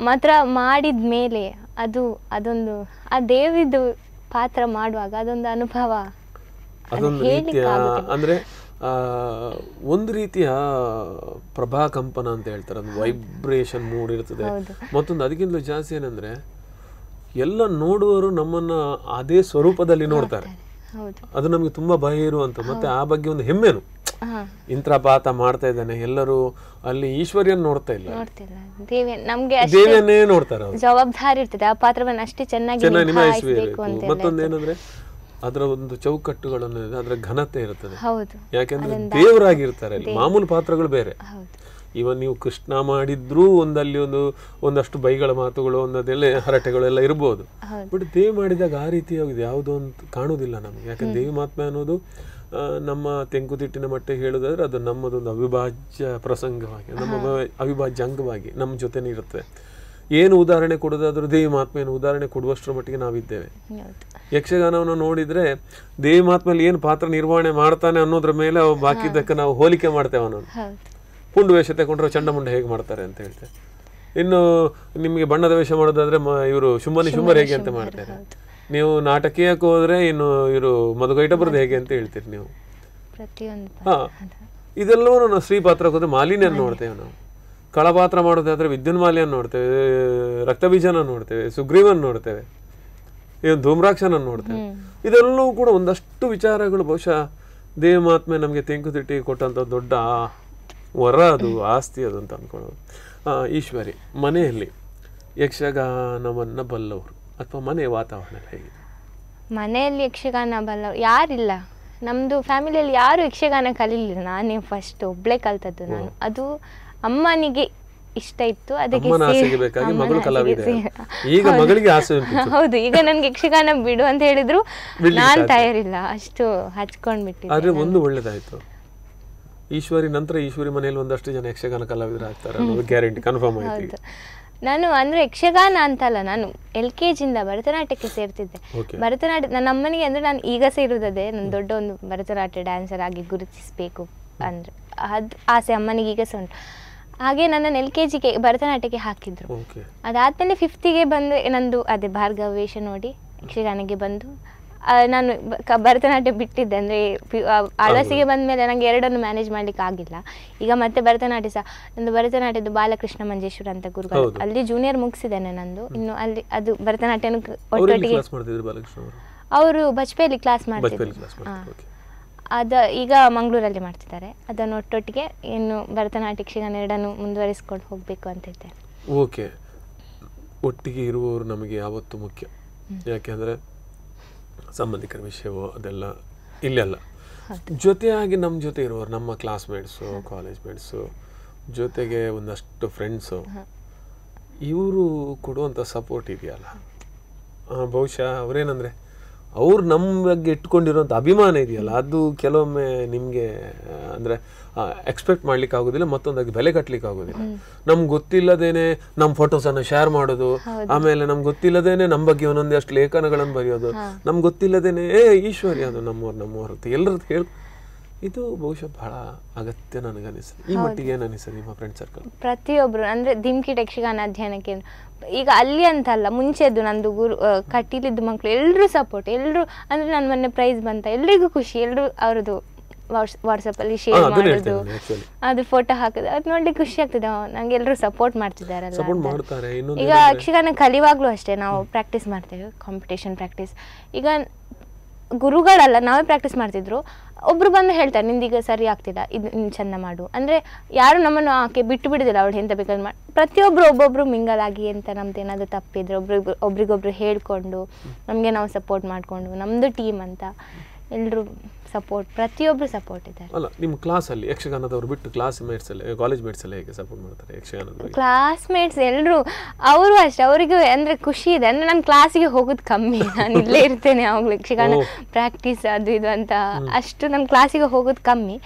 ಮಾತ್ರ ಮಾಡಿದ್ಮೇಲೆ ಅದೊಂದು ಆ ದೇವಿದು ಪಾತ್ರ ಮಾಡುವಾಗ ಅದೊಂದು ಅನುಭವ. ಅಂದ್ರೆ ಒಂದು ರೀತಿಯ ಪ್ರಭಾಕಂಪನ ಅಂತ ಹೇಳ್ತಾರೆ, ಒಂದು ವೈಬ್ರೇಷನ್ ಮೂಡ್ ಇರ್ತದೆ. ಮತ್ತೊಂದು ಅದಕ್ಕಿಂತಲೂ ಜಾಸ್ತಿ ಏನಂದ್ರೆ ಎಲ್ಲ ನೋಡುವವರು ನಮ್ಮನ್ನ ಅದೇ ಸ್ವರೂಪದಲ್ಲಿ ನೋಡ್ತಾರೆ. ಅದು ನಮಗೆ ತುಂಬಾ ಭಯ ಇರುವಂತ, ಮತ್ತೆ ಆ ಬಗ್ಗೆ ಒಂದು ಹೆಮ್ಮೆನು ಇಂದ್ರಪಾತ ಮಾಡ್ತಾ ಇದ್ದಾನೆ, ಎಲ್ಲರೂ ಅಲ್ಲಿ ಈಶ್ವರಿಯನ್ನು ನೋಡ್ತಾ ಇಲ್ಲ, ನೋಡ್ತಿಲ್ಲ. ದೇವಿ ನಮ್ಗೆ ದೇವಿಯನ್ನೇ ನೋಡ್ತಾರೆ ಅವ್ರು. ಜವಾಬ್ದಾರಿ ಇರ್ತದೆ ಆ ಪಾತ್ರವನ್ನು ಅಷ್ಟೇ ಚೆನ್ನಾಗಿ ನಿಭಾಯಿಸಬೇಕು ಅಂತ. ಮತ್ತೊಂದೇನಂದ್ರೆ ಅದರ ಒಂದು ಚೌಕಟ್ಟುಗಳನ್ನು, ಅದರ ಘನತೆ ಇರ್ತದೆ. ಹೌದು, ಯಾಕೆಂದ್ರೆ ದೇವರಾಗಿರ್ತಾರೆ ಅಲ್ಲಿ, ಮಾಮೂಲು ಪಾತ್ರಗಳು ಬೇರೆ. ಹೌದು. ಇವನ್ ನೀವು ಕೃಷ್ಣ ಮಾಡಿದ್ರೂ ಒಂದಲ್ಲಿ ಒಂದಷ್ಟು ಬೈಗಳ ಮಾತುಗಳು, ಒಂದದೆಲ್ಲ ಹರಟೆಗಳೆಲ್ಲ ಇರ್ಬೋದು. ಬಟ್ ದೇವಿ ಮಾಡಿದಾಗ ಆ ರೀತಿಯಾಗಿದೆ ಯಾವುದೋ ಅಂತ ಕಾಣುವುದಿಲ್ಲ ನಮಗೆ. ಯಾಕಂದ್ರೆ ದೇವಿ ಮಹಾತ್ಮೆ ಅನ್ನೋದು ನಮ್ಮ ತೆಂಕುತಿಟ್ಟಿನ ಮಟ್ಟಿಗೆ ಹೇಳೋದಾದ್ರೆ ಅದು ನಮ್ಮದೊಂದು ಅವಿಭಾಜ್ಯ ಪ್ರಸಂಗವಾಗಿ, ನಮ್ಮ ಅವಿಭಾಜ್ಯ ಅಂಗವಾಗಿ ನಮ್ಮ ಜೊತೆನೇ ಇರುತ್ತೆ. ಏನು ಉದಾಹರಣೆ ಕೊಡೋದಾದ್ರೂ ದೇವಿ ಮಹಾತ್ಮೆಯನ್ನು ಉದಾಹರಣೆ ಕೊಡುವಷ್ಟರ ಮಟ್ಟಿಗೆ ನಾವಿದ್ದೇವೆ. ಯಕ್ಷಗಾನವನ್ನು ನೋಡಿದ್ರೆ ದೇವಿ ಮಹಾತ್ಮೆಯಲ್ಲಿ ಏನು ಪಾತ್ರ ನಿರ್ವಹಣೆ ಮಾಡ್ತಾನೆ ಅನ್ನೋದ್ರ ಮೇಲೆ ಬಾಕಿದ್ದಕ್ಕೆ ನಾವು ಹೋಲಿಕೆ ಮಾಡ್ತೇವೆ. ಅವನನ್ನು ಪುಂಡು ವೇಷ ತಗೊಂಡ್ರೆ ಚಂಡಮುಂಡ ಹೇಗೆ ಮಾಡ್ತಾರೆ ಅಂತ ಹೇಳ್ತೇವೆ. ಇನ್ನು ನಿಮಗೆ ಬಣ್ಣದ ವೇಷ ಮಾಡೋದಾದ್ರೆ ಇವರು ಶುಂಭರ್ ಹೇಗೆ ಅಂತ ಮಾಡ್ತಾರೆ. ನೀವು ನಾಟಕೀಯಕ್ಕೆ ಹೋದ್ರೆ ಇನ್ನು ಇವರು ಮಧುಗೈಟಬರದು ಹೇಗೆ ಅಂತ ಹೇಳ್ತೀರಿ ನೀವು. ಇದೆಲ್ಲವೂ ನಾವು ಸ್ತ್ರೀ ಪಾತ್ರಕ್ಕೆ ಹೋದ್ರೆ ಮಾಲಿನ್ಯನ್ನು ನೋಡ್ತೇವೆ. ನಾವು ಕಳಪಾತ್ರ ಮಾಡೋದಾದ್ರೆ ವಿದ್ಯುನ್ಮಾಲಿಯನ್ನು ನೋಡ್ತೇವೆ, ರಕ್ತಬೀಜನ ನೋಡ್ತೇವೆ, ಸುಗ್ರೀವನ್ ನೋಡ್ತೇವೆ, ಇವನು ಧೂಮ್ರಾಕ್ಷನನ್ನು ನೋಡ್ತೇವೆ. ಇದೆಲ್ಲವೂ ಕೂಡ ಒಂದಷ್ಟು ವಿಚಾರಗಳು ಬಹುಶಃ ದೇವಿ ಮಹಾತ್ಮೆ ನಮಗೆ ತೆಂಕುತಿಟ್ಟಿ ಕೊಟ್ಟಂತ ದೊಡ್ಡ ವರ, ಅದು ಆಸ್ತಿ ಅದು ಅಂತ ಅಂದ್ಕೊಳ್ಳೋದು. ಈಶ್ವರಿ, ಮನೆಯಲ್ಲಿ ಯಕ್ಷಗಾನವನ್ನು ಬಲ್ಲವರು ಅಥವಾ ಮನೆಯ ವಾತಾವರಣ ಹೇಗಿದೆ? ಮನೆಯಲ್ಲಿ ಯಕ್ಷಗಾನ ಬಲ್ಲವರು ಯಾರಿಲ್ಲ. ನಮ್ಮದು ಫ್ಯಾಮಿಲಿಯಲ್ಲಿ ಯಾರು ಯಕ್ಷಗಾನ ಕಲೀಲಿಲ್ಲ. ನಾನೇ ಫಸ್ಟ್ ಒಬ್ಳೆ ಕಲ್ತದ್ದು ನಾನು. ಅದು ಅಮ್ಮನಿಗೆ ಇಷ್ಟ ಇತ್ತು, ಅದಕ್ಕೆ ಹೌದು. ಈಗ ನನ್ಗೆ ಯಕ್ಷಗಾನ ಬಿಡು ಅಂತ ಹೇಳಿದ್ರು ನಾನ್ ತಯಾರಿಲ್ಲ, ಅಷ್ಟು ಹಚ್ಕೊಂಡ್ಬಿಟ್ಟಿದ್ದೆ. ಆದ್ರೆ ಒಂದು ಒಳ್ಳೇದಾಯ್ತು, ಈಶ್ವರಿ ನಂತರ ಈಶ್ವರಿ ಮನೆಯಲ್ಲಿ ಒಂದಷ್ಟು ಜನ ಯಕ್ಷಗಾನ ಕಲಾವಿದರು ಆಗ್ತಾರೆ ಅನ್ನೋದು ಗ್ಯಾರಂಟಿ, ಕನ್ಫರ್ಮ್ ಆಯ್ತು. ನಾನು ಅಂದ್ರೆ ಯಕ್ಷಗಾನ ಅಂತಲ್ಲ, ನಾನು LKG ಇಂದ ಭರತನಾಟ್ಯಕ್ಕೆ ಸೇರ್ತಿದ್ದೆ. ಭರತನಾಟ್ಯ ನನ್ನ ಅಮ್ಮನಿಗೆ ಅಂದ್ರೆ ನಾನು ಈಗ ಸೇರುವುದೇ ನನ್ನ ದೊಡ್ಡ ಒಂದು ಭರತನಾಟ್ಯ ಡ್ಯಾನ್ಸರ್ ಆಗಿ ಗುರುತಿಸಬೇಕು ಅಂದ್ರೆ ಅದು ಆಸೆ ಅಮ್ಮನಿಗೆ ಈಗ ಸಹ ಉಂಟು. ಹಾಗೆ ನನ್ನನ್ನು LKGಗೆ ಭರತನಾಟ್ಯಕ್ಕೆ ಹಾಕಿದ್ರು. ಅದಾದ್ಮೇಲೆ 5th ಗೆ ಬಂದು ನಂದು ಅದೇ ಭಾರ್ಗವ ವೇಷ ನೋಡಿ ಯಕ್ಷಗಾನಕ್ಕೆ ಬಂದು ನಾನು ಭರತನಾಟ್ಯ ಬಿಟ್ಟಿದ್ದೆ. ಅಂದರೆ ಆಳ್ವಾಸಿಗೆ ಬಂದ ಮೇಲೆ ನನಗೆ ಎರಡನ್ನು ಮ್ಯಾನೇಜ್ ಮಾಡ್ಲಿಕ್ಕೆ ಆಗಿಲ್ಲ. ಈಗ ಮತ್ತೆ ಭರತನಾಟ್ಯ ಸಹ ನಂದು ಭರತನಾಟ್ಯದ್ದು ಬಾಲಕೃಷ್ಣ ಮಂಜೇಶ್ವರ ಅಂತ ಗುರುಗಳು, ಅಲ್ಲಿ ಜೂನಿಯರ್ ಮುಗಿಸಿದ್ದೇನೆ ನಂದು. ಇನ್ನು ಅಲ್ಲಿ ಅದು ಭರತನಾಟ್ಯನ ಒಟ್ಟೊಟ್ಟಿಗೆ ಅವರು ಬಜ್ಪೆಯಲ್ಲಿ ಕ್ಲಾಸ್ ಮಾಡ್ತಿದ್ರು. ಈಗ ಮಂಗಳೂರಲ್ಲಿ ಮಾಡ್ತಿದ್ದಾರೆ. ಅದನ್ನು ಒಟ್ಟೊಟ್ಟಿಗೆ ಇನ್ನು ಭರತನಾಟ್ಯ ಯಕ್ಷಗಾನ ಎರಡನ್ನು ಮುಂದುವರಿಸ್ಕೊಂಡು ಹೋಗಬೇಕು ಅಂತ ಇದ್ದಾರೆ. ಓಕೆ, ಒಟ್ಟಿಗೆ ಇರುವವರು ನಮಗೆ ಯಾವತ್ತೂ ಮುಖ್ಯ. ಯಾಕೆಂದರೆ ಸಂಬಂಧಿಕರ ವಿಷಯವೋ ಅದೆಲ್ಲ ಇಲ್ಲೆಲ್ಲ ಜೊತೆಯಾಗಿ ನಮ್ಮ ಜೊತೆ ಇರುವವರು, ನಮ್ಮ ಕ್ಲಾಸ್ಮೇಟ್ಸು, ಕಾಲೇಜ್ ಮೇಟ್ಸು, ಜೊತೆಗೆ ಒಂದಷ್ಟು ಫ್ರೆಂಡ್ಸು, ಇವರು ಕೊಡುವಂಥ ಸಪೋರ್ಟ್ ಇದೆಯಲ್ಲ, ಬಹುಶಃ ಅವರೇನಂದರೆ ಅವ್ರು ನಮ್ಮ ಬಗ್ಗೆ ಇಟ್ಕೊಂಡಿರೋಂಥ ಅಭಿಮಾನ ಇದೆಯಲ್ಲ, ಅದು ಕೆಲವೊಮ್ಮೆ ನಿಮಗೆ ಅಂದರೆ ಎಕ್ಸ್ಪೆಕ್ಟ್ ಮಾಡ್ಲಿಕ್ಕೆ ಆಗೋದಿಲ್ಲ, ಮತ್ತೊಂದಾಗಿ ಬೆಲೆ ಕಟ್ಟಲಿಕ್ಕೆ ಆಗೋದಿಲ್ಲ. ನಮ್ಗೆ ಗೊತ್ತಿಲ್ಲದೇನೆ ನಮ್ಮ ಫೋಟೋಸನ್ನು ಶೇರ್ ಮಾಡೋದು, ಆಮೇಲೆ ನಮ್ಗೆ ಗೊತ್ತಿಲ್ಲದೇನೆ ನಮ್ಮ ಬಗ್ಗೆ ಒಂದೊಂದಷ್ಟು ಲೇಖನಗಳನ್ನು ಬರೆಯೋದು, ನಮ್ಗೆ ಗೊತ್ತಿಲ್ಲದೇನೆ ಈಶ್ವರಿ ಅದು ನಮ್ಮವ್ರ ಎಲ್ಲರದ್ದು ಹೇಳಿ, ಇದು ಬಹುಶಃ ಬಹಳ ಅಗತ್ಯ ನನಗೆ ಅನಿಸ್ತದೆ. ಈ ಮಟ್ಟಿಗೆ ಏನು ಅನಿಸ್ತದೆ ನಿಮ್ಮ ಫ್ರೆಂಡ್ ಸರ್ಕಲ್? ಪ್ರತಿಯೊಬ್ಬರು ಅಂದರೆ ಧಿಮ್ಕಿಟ್ ಯಕ್ಷಗಾನ ಅಧ್ಯಯನಕ್ಕೆ ಈಗ ಅಲ್ಲಿ ಅಂತಲ್ಲ, ಮುಂಚೆದ್ದು ನಂದು ಗುರು ಕಟೀಲಿದ್ದು ಮಕ್ಕಳು ಎಲ್ಲರೂ ಸಪೋರ್ಟ್, ಎಲ್ಲರೂ ಅಂದರೆ ನನ್ನ ಮೊನ್ನೆ ಪ್ರೈಸ್ ಬಂತ ಎಲ್ರಿಗೂ ಖುಷಿ, ಎಲ್ಲರೂ ಅವ್ರದ್ದು ವಾಟ್ಸಪ್ಪಲ್ಲಿ ಶೇರ್ ಮಾಡೋದು, ಅದು ಫೋಟೋ ಹಾಕೋದು, ಅದು ನೋಡ್ಲಿಕ್ಕೆ ಖುಷಿ ಆಗ್ತದೆ. ನಂಗೆ ಎಲ್ಲರೂ ಸಪೋರ್ಟ್ ಮಾಡ್ತಿದ್ದಾರಲ್ಲ. ಈಗ ಯಕ್ಷಗಾನ ಕಲಿವಾಗ್ಲೂ ಅಷ್ಟೇ ನಾವು ಪ್ರಾಕ್ಟೀಸ್ ಮಾಡ್ತೇವೆ, ಕಾಂಪಿಟೇಷನ್ ಪ್ರಾಕ್ಟೀಸ್. ಈಗ ಗುರುಗಳಲ್ಲ, ನಾವೇ ಪ್ರಾಕ್ಟೀಸ್ ಮಾಡ್ತಿದ್ರು. ಒಬ್ರು ಬಂದು ಹೇಳ್ತಾರೆ ನಿಂದೀಗ ಸರಿ ಆಗ್ತಿಲ್ಲ, ಇದು ಚಂದ ಮಾಡು ಅಂದರೆ ಯಾರು ನಮ್ಮನ್ನು ಆಕೆ ಬಿಟ್ಟು ಬಿಡುದಿಲ್ಲ, ಅವಳು ಎಂತ ಬೇಕಾದ್ರೆ ಮಾಡಿ. ಪ್ರತಿಯೊಬ್ಬರು ಒಬ್ಬೊಬ್ರು ಮಿಂಗಲಾಗಿ ಅಂತ ನಮ್ದು ಏನಾದರೂ ತಪ್ಪಿದ್ರೆ ಒಬ್ರಿಗೊಬ್ರು ಹೇಳ್ಕೊಂಡು ನಮಗೆ ನಾವು ಸಪೋರ್ಟ್ ಮಾಡಿಕೊಂಡು, ನಮ್ಮದು ಟೀಮ್ ಅಂತ ಎಲ್ಲರೂ ಸಪೋರ್ಟ್, ಪ್ರತಿಯೊಬ್ಬರು ಸಪೋರ್ಟ್ ಇದ್ದಾರೆ. ಅಲ್ಲ, ನಿಮ್ಮ ಕ್ಲಾಸಲ್ಲಿ ಯಕ್ಷಗಾನದವ್ರು ಬಿಟ್ಟು ಕ್ಲಾಸ್ ಮೇಟ್ಸ್ ಎಲ್ಲ, ಕಾಲೇಜ್ ಮೇಟ್ಸ್ ಎಲ್ಲ ಹೇಗೆ ಸಪೋರ್ಟ್ ಮಾಡ್ತಾರೆ ಯಕ್ಷಗಾನದ? ಕ್ಲಾಸ್ ಮೇಟ್ಸ್ ಎಲ್ಲರೂ ಅವರು ಅಷ್ಟೇ, ಅವರಿಗೂ ಅಂದರೆ ಖುಷಿ ಇದೆ. ಅಂದರೆ ನಾನು ಕ್ಲಾಸಿಗೆ ಹೋಗೋದು ಕಮ್ಮಿ, ನಾನು ಇಲ್ಲೇ ಇರ್ತೇನೆ ಯಾವಾಗಲೂ, ಯಕ್ಷಗಾನ ಪ್ರಾಕ್ಟೀಸ್ ಅದು ಇದು ಅಂತ ಅಷ್ಟು ನಾನು ಕ್ಲಾಸಿಗೆ ಹೋಗೋದು ಕಮ್ಮಿ.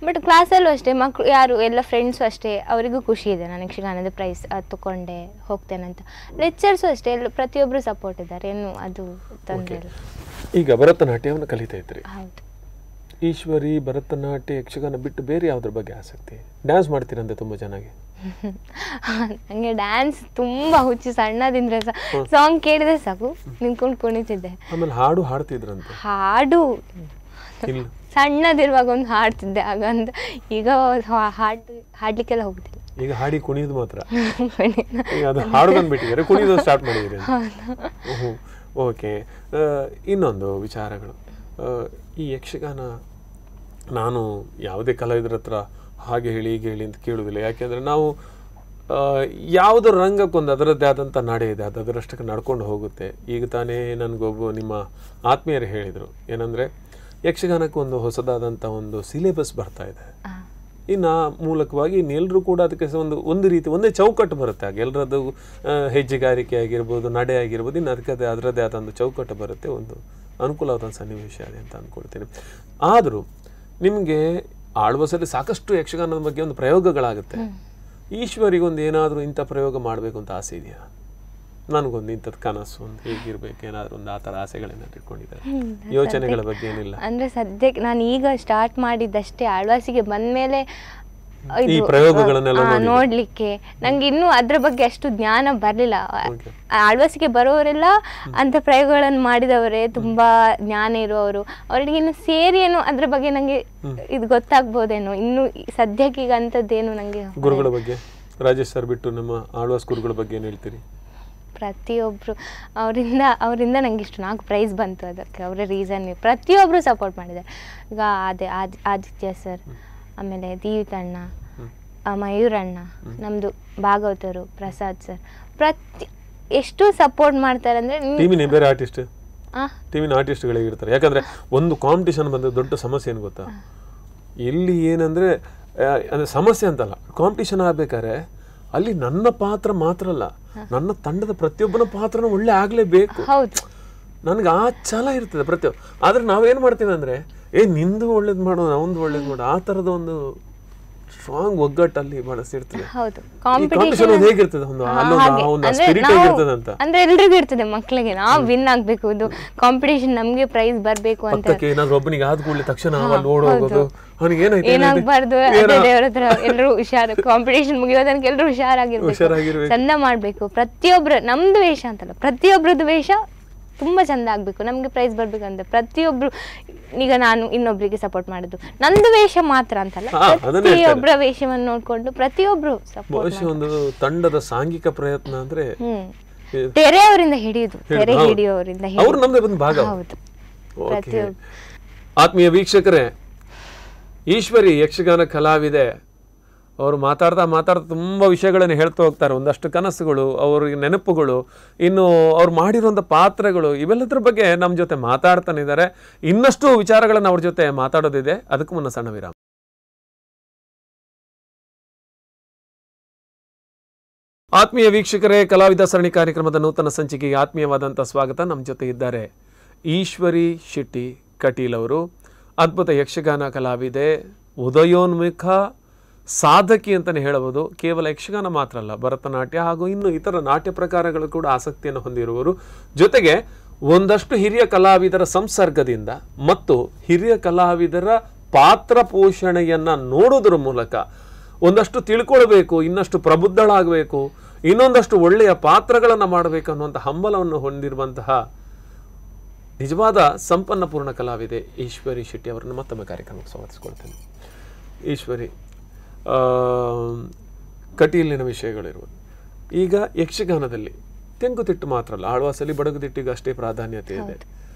ಬಟ್ ಕ್ಲಾಸಲ್ಲೂ ಅಷ್ಟೇ ಮಕ್ಕಳು ಯಾರು ಎಲ್ಲ ಫ್ರೆಂಡ್ಸು ಅಷ್ಟೇ, ಅವರಿಗೂ ಖುಷಿ ಇದೆ ನಾನು ಯಕ್ಷಗಾನದ ಪ್ರೈಸ್ ತಗೊಂಡೆ ಹೋಗ್ತೇನೆ ಅಂತ. ಲೆಕ್ಚರ್ಸು ಅಷ್ಟೇ, ಎಲ್ಲ ಪ್ರತಿಯೊಬ್ಬರು ಸಪೋರ್ಟ್ ಇದ್ದಾರೆ, ಏನು ಅದು ತೊಂದರೆ ಇಲ್ಲ. ಈಗ ಭರತನಾಟ್ಯವನ್ನು ಕಲಿತಾ ಇದ್ರಿ. ಹೌದು. ಈಶ್ವರಿ ಭರತನಾಟ್ಯ ಯಕ್ಷಗಾನ ಬಿಟ್ಟು ಬೇರೆ ಯಾವುದ್ರ ಬಗ್ಗೆ ಆಸಕ್ತಿ? ಡ್ಯಾನ್ಸ್ ಮಾಡ್ತೀರಂತೆ ತುಂಬ ಚೆನ್ನಾಗಿ. ನನಗೆ ಡ್ಯಾನ್ಸ್ ತುಂಬ ಹುಚ್ಚು, ಸಣ್ಣದಿಂದ ಸಾಂಗ್ ಕೇಳಿದ್ರೆ ಸಾಕು ನಿಂತ್ಕೊಂಡು ಕುಣಿತಿದ್ದೆ. ಆಮೇಲೆ ಹಾಡು ಹಾಡ್ತಿದ್ರಂತೆ? ಹಾಡು ಸಣ್ಣದಿರುವಾಗ ಒಂದು ಹಾಡ್ತಿದ್ದೆ ಆಗ ಅಂತ. ಈಗ ಹಾಡ್ಲಿಕ್ಕೆಲ್ಲ ಹೋಗುದಿಲ್ಲ. ಈಗ ಹಾಡಿ ಕುಣಿಯೋದು ಮಾತ್ರ, ಅದು ಹಾಡು ಬಂದ್ಬಿಟ್ಟಿದ್ದಾರೆ, ಕುಣಿಯೋದು ಸ್ಟಾರ್ಟ್ ಮಾಡಿದ್ದೀರಿ. ಓಕೆ, ಇನ್ನೊಂದು ವಿಚಾರಗಳು, ಈ ಯಕ್ಷಗಾನ ನಾನು ಯಾವುದೇ ಕಲಾವಿದರ ಹತ್ರ ಹಾಗೆ ಹೇಳಿ ಹೀಗೆ ಹೇಳಿ ಅಂತ ಕೇಳುವುದಿಲ್ಲ. ಯಾಕೆಂದರೆ ನಾವು ಯಾವುದೋ ರಂಗಕ್ಕೊಂದು ಅದರದ್ದೇ ಆದಂಥ ನಡೆ ಇದೆ, ಅದು ಅದರಷ್ಟಕ್ಕೆ ನಡ್ಕೊಂಡು ಹೋಗುತ್ತೆ. ಈಗ ತಾನೇ ನನಗೊಬ್ಬ ನಿಮ್ಮ ಆತ್ಮೀಯರು ಹೇಳಿದರು, ಏನಂದರೆ ಯಕ್ಷಗಾನಕ್ಕೆ ಒಂದು ಹೊಸದಾದಂಥ ಒಂದು ಸಿಲೆಬಸ್ ಬರ್ತಾ ಇದೆ. ಇನ್ನು ಮೂಲಕವಾಗಿ ಇನ್ನೆಲ್ಲರೂ ಕೂಡ ಅದಕ್ಕೆ ಒಂದು ರೀತಿ ಒಂದೇ ಚೌಕಟ್ಟು ಬರುತ್ತೆ. ಆಗ ಎಲ್ಲರದ್ದು ಹೆಜ್ಜೆಗಾರಿಕೆ ಆಗಿರ್ಬೋದು, ನಡೆ ಆಗಿರ್ಬೋದು, ಇನ್ನು ಅದರದ್ದೇ ಆದ ಒಂದು ಚೌಕಟ್ಟು ಬರುತ್ತೆ, ಒಂದು ಅನುಕೂಲವಾದ ಸನ್ನಿವೇಶ ಇದೆ ಅಂತ ಅಂದ್ಕೊಳ್ತೀನಿ. ಆದರೂ ನಿಮಗೆ ಆಳ್ವಾಸಲ್ಲಿ ಸಾಕಷ್ಟು ಯಕ್ಷಗಾನದ ಬಗ್ಗೆ ಒಂದು ಪ್ರಯೋಗಗಳಾಗುತ್ತೆ. ಈಶ್ವರಿಗೊಂದು ಏನಾದರೂ ಇಂಥ ಪ್ರಯೋಗ ಮಾಡಬೇಕು ಅಂತ ಆಸೆ ಇದೆಯಾ? ನನಗೊಂದು ಇಂಥದ್ದು ಕನಸು ಒಂದು ಹೇಗಿರ್ಬೇಕು, ಏನಾದರೂ ಒಂದು ಆ ಥರ ಆಸೆಗಳೇನಾದ್ರು ಇಟ್ಕೊಂಡಿದ್ದಾರೆ? ಯೋಚನೆಗಳ ಬಗ್ಗೆ ಏನಿಲ್ಲ ಅಂದರೆ ಸದ್ಯಕ್ಕೆ ನಾನು ಈಗ ಸ್ಟಾರ್ಟ್ ಮಾಡಿದ್ದಷ್ಟೇ. ಆಳ್ವಾಸಿಗೆ ಬಂದಮೇಲೆ ಈ ಪ್ರಯೋಗಗಳನ್ನೆಲ್ಲ ನೋಡ್ಲಿಕ್ಕೆ ನಂಗೆ ಇನ್ನೂ ಅದ್ರ ಬಗ್ಗೆ ಅಷ್ಟು ಜ್ಞಾನ ಬರಲಿಲ್ಲ. ಆಳ್ವಾಸಿಗೆ ಬರೋರೆಲ್ಲ ಅಂತ ಪ್ರಯೋಗಗಳನ್ನು ಮಾಡಿದವರೇ, ತುಂಬಾ ಜ್ಞಾನ ಇರುವವರು. ಅವರಿಗೆ ಇನ್ನು ಸೇರಿ ಏನು ಅದ್ರ ಬಗ್ಗೆ ನಂಗೆ ಇದು ಗೊತ್ತಾಗ್ಬೋದೇನೋ. ಇನ್ನು ಸದ್ಯಕ್ಕೆ ಈಗ ಅಂಥದ್ದೇನು ನಂಗೆ. ಗುರುಗಳ ಬಗ್ಗೆ ರಾಜೇಶ್ ಸರ್ ಬಿಟ್ಟು ನಮ್ಮ ಆಳ್ವಾಸ್ ಗುರುಗಳ ಬಗ್ಗೆ ಏನು ಹೇಳ್ತೀರಿ? ಪ್ರತಿಯೊಬ್ಬರು ಅವರಿಂದ ನಂಗೆ ಇಷ್ಟು 4 ಪ್ರೈಸ್ ಬಂತು. ಅದಕ್ಕೆ ಅವರ ರೀಸನ್ ಪ್ರತಿಯೊಬ್ಬರು ಸಪೋರ್ಟ್ ಮಾಡಿದ್ದಾರೆ. ಈಗ ಆದಿತ್ಯ ಸರ್, ಆಮೇಲೆ ದೀವಿತಣ್ಣ, ಮಯೂರಣ್ಣ, ನಮ್ಮದು ಭಾಗವತರು, ಪ್ರಸಾದ್ ಸರ್, ಎಷ್ಟು ಸಪೋರ್ಟ್ ಮಾಡ್ತಾರೆ ಅಂದರೆ ಟೀಮಿನ ಬೇರೆ ಆರ್ಟಿಸ್ಟ್ ಟೀಮಿನ ಆರ್ಟಿಸ್ಟ್ಗಳಿಗೆ ಇರ್ತಾರೆ. ಯಾಕಂದರೆ ಒಂದು ಕಾಂಪಿಟೇಷನ್ ಬಂದ ದೊಡ್ಡ ಸಮಸ್ಯೆ ಏನು ಗೊತ್ತಾ, ಇಲ್ಲಿ ಏನಂದರೆ ಅಂದರೆ ಸಮಸ್ಯೆ ಅಂತಲ್ಲ, ಕಾಂಪಿಟೇಷನ್ ಆಗಬೇಕಾದ್ರೆ ಅಲ್ಲಿ ನನ್ನ ಪಾತ್ರ ಮಾತ್ರ ಅಲ್ಲ, ನನ್ನ ತಂಡದ ಪ್ರತಿಯೊಬ್ಬನ ಪಾತ್ರನೂ ಒಳ್ಳೆ ಆಗಲೇಬೇಕು. ಹೌದು, ನನಗೆ ಆ ಛಲ ಇರ್ತದೆ ಪ್ರತಿಯೊಬ್ಬ. ಆದರೆ ನಾವೇನು ಮಾಡ್ತೀವಿ ಅಂದರೆ ನಿಂದು ಒಳ್ಳೇದು ಮಾಡೋದು, ನಾವೊಂದು ಒಳ್ಳೇದು ಮಾಡೋದು, ಆ ಥರದ ಒಂದು ಸ್ಟ್ರಾಂಗ್ ಒಗ್ಗಟ್ಟಲ್ಲಿ ಬಳಸಿರ್ತದೆ. ಹೌದು, ಕಾಂಪಿಟೇಷನ್ ಹೇಗಿರ್ತದೆ, ಒಂದು ಸ್ಪಿರಿಟ್ ಹೇಗಿರ್ತದೆ ಅಂತ ಅಂದ್ರೆ ಎಲ್ರಿಗೂ ಇರ್ತದೆ. ಮಕ್ಕಳಿಗೆ ನಾವು ವಿನ್ ಆಗ್ಬೇಕು, ಇದು ಕಾಂಪಿಟೇಷನ್, ನಮ್ಗೆ ಪ್ರೈಸ್ ಬರ್ಬೇಕು ಅಂತ. ಏನಾದ್ರು ಒಬ್ಬನಿಗೆ ಆದ ಕೂಡಲೇ ತಕ್ಷಣ ಅಲ್ಲಿ ಓಡೋಗೋದು, ಅವನಿಗೆ ಏನಾಗಬಾರ್ದು, ದೇವರ ಹತ್ರ ಎಲ್ಲರೂ ಹುಷಾರು, ಕಾಂಪಿಟೇಷನ್ ಮುಗಿಯೋ ತನಕ ಎಲ್ಲರೂ ಹುಷಾರಾಗಿರ್ಬೇಕು, ಚಂದ ಮಾಡ್ಬೇಕು. ಪ್ರತಿಯೊಬ್ರು ನಮ್ದು ವೇಷ ಅಂತಲ್ಲ, ಪ್ರತಿಯೊಬ್ರದ್ದು ವೇಷ ತುಂಬಾ ಚಂದ ಆಗ್ಬೇಕು, ನಮ್ಗೆ ಪ್ರೈಸ್ ಬರ್ಬೇಕಂತ ಪ್ರತಿಯೊಬ್ರು. ಈಗ ನಾನು ಇನ್ನೊಬ್ರಿಗೆ ಸಪೋರ್ಟ್ ಮಾಡುದು ನಂದು ವೇಷ ಮಾತ್ರ ಅಂತಲ್ಲ, ಪ್ರತಿಯೊಬ್ಬರ ವೇಷವನ್ನು ನೋಡ್ಕೊಂಡು ಪ್ರತಿಯೊಬ್ರು ಸಪೋರ್ಟ್. ಒಂದು ತಂಡದ ಸಾಂಘಿಕ ಪ್ರಯತ್ನ ಅಂದ್ರೆ ತೆರೆಯವರಿಂದ ಹಿಡಿಯುದು, ತೆರೆ ಹಿಡಿಯೋರಿಂದ ಅವ್ರು ನಮ್ದೇ ಒಂದು ಭಾಗ. ಹೌದು. ಆತ್ಮೀಯ ವೀಕ್ಷಕರೇ, ಈಶ್ವರಿ ಯಕ್ಷಗಾನ ಕಲಾವಿದೆ. ಅವರು ಮಾತಾಡ್ತಾ ತುಂಬ ವಿಷಯಗಳನ್ನು ಹೇಳ್ತಾ ಹೋಗ್ತಾರೆ. ಒಂದಷ್ಟು ಕನಸುಗಳು, ಅವ್ರಿಗೆ ನೆನಪುಗಳು, ಇನ್ನು ಅವ್ರು ಮಾಡಿರುವಂಥ ಪಾತ್ರಗಳು, ಇವೆಲ್ಲದ್ರ ಬಗ್ಗೆ ನಮ್ಮ ಜೊತೆ ಮಾತಾಡ್ತಾನೆ ಇದ್ದಾರೆ. ಇನ್ನಷ್ಟು ವಿಚಾರಗಳನ್ನು ಅವ್ರ ಜೊತೆ ಮಾತಾಡೋದಿದೆ. ಅದಕ್ಕೂ ಮುನ್ನ ಸಣ್ಣ ವಿರಾಮ. ಆತ್ಮೀಯ ವೀಕ್ಷಕರೇ, ಕಲಾವಿದ ಸರಣಿ ಕಾರ್ಯಕ್ರಮದ ನೂತನ ಸಂಚಿಕೆಗೆ ಆತ್ಮೀಯವಾದಂಥ ಸ್ವಾಗತ. ನಮ್ಮ ಜೊತೆ ಇದ್ದಾರೆ ಈಶ್ವರಿ ಶೆಟ್ಟಿ ಕಟೀಲ್ ಅವರು. ಅದ್ಭುತ ಯಕ್ಷಗಾನ ಕಲಾವಿದೆ, ಉದಯೋನ್ಮುಖ ಸಾಧಕಿ ಅಂತಲೇ ಹೇಳಬಹುದು. ಕೇವಲ ಯಕ್ಷಗಾನ ಮಾತ್ರ ಅಲ್ಲ, ಭರತನಾಟ್ಯ ಹಾಗೂ ಇನ್ನು ಇತರ ನಾಟ್ಯ ಪ್ರಕಾರಗಳು ಕೂಡ ಆಸಕ್ತಿಯನ್ನು ಹೊಂದಿರುವವರು. ಜೊತೆಗೆ ಒಂದಷ್ಟು ಹಿರಿಯ ಕಲಾವಿದರ ಸಂಸರ್ಗದಿಂದ ಮತ್ತು ಹಿರಿಯ ಕಲಾವಿದರ ಪಾತ್ರ ಪೋಷಣೆಯನ್ನು ನೋಡೋದ್ರ ಮೂಲಕ ಒಂದಷ್ಟು ತಿಳ್ಕೊಳ್ಬೇಕು, ಇನ್ನಷ್ಟು ಪ್ರಬುದ್ಧಳಾಗಬೇಕು, ಇನ್ನೊಂದಷ್ಟು ಒಳ್ಳೆಯ ಪಾತ್ರಗಳನ್ನು ಮಾಡಬೇಕು ಅನ್ನುವಂಥ ಹಂಬಲವನ್ನು ಹೊಂದಿರುವಂತಹ ನಿಜವಾದ ಸಂಪನ್ನ ಪೂರ್ಣ ಕಲಾವಿದೆ ಈಶ್ವರಿ ಶೆಟ್ಟಿ ಅವರನ್ನು ಮತ್ತೊಮ್ಮೆ ಕಾರ್ಯಕ್ರಮಕ್ಕೆ ಸ್ವಾಗತಿಸ್ಕೊಳ್ತೇನೆ. ಈಶ್ವರಿ, ಕಟೀಲಿನ ವಿಷಯಗಳಿರುವುದು ಈಗ ಯಕ್ಷಗಾನದಲ್ಲಿ ತೆಂಕುತಿಟ್ಟು ಮಾತ್ರ ಅಲ್ಲ, ಆಳ್ವಾಸಲ್ಲಿ ಬಡಗುತಿಟ್ಟಿಗೆ ಅಷ್ಟೇ ಪ್ರಾಧಾನ್ಯತೆ ಇದೆ.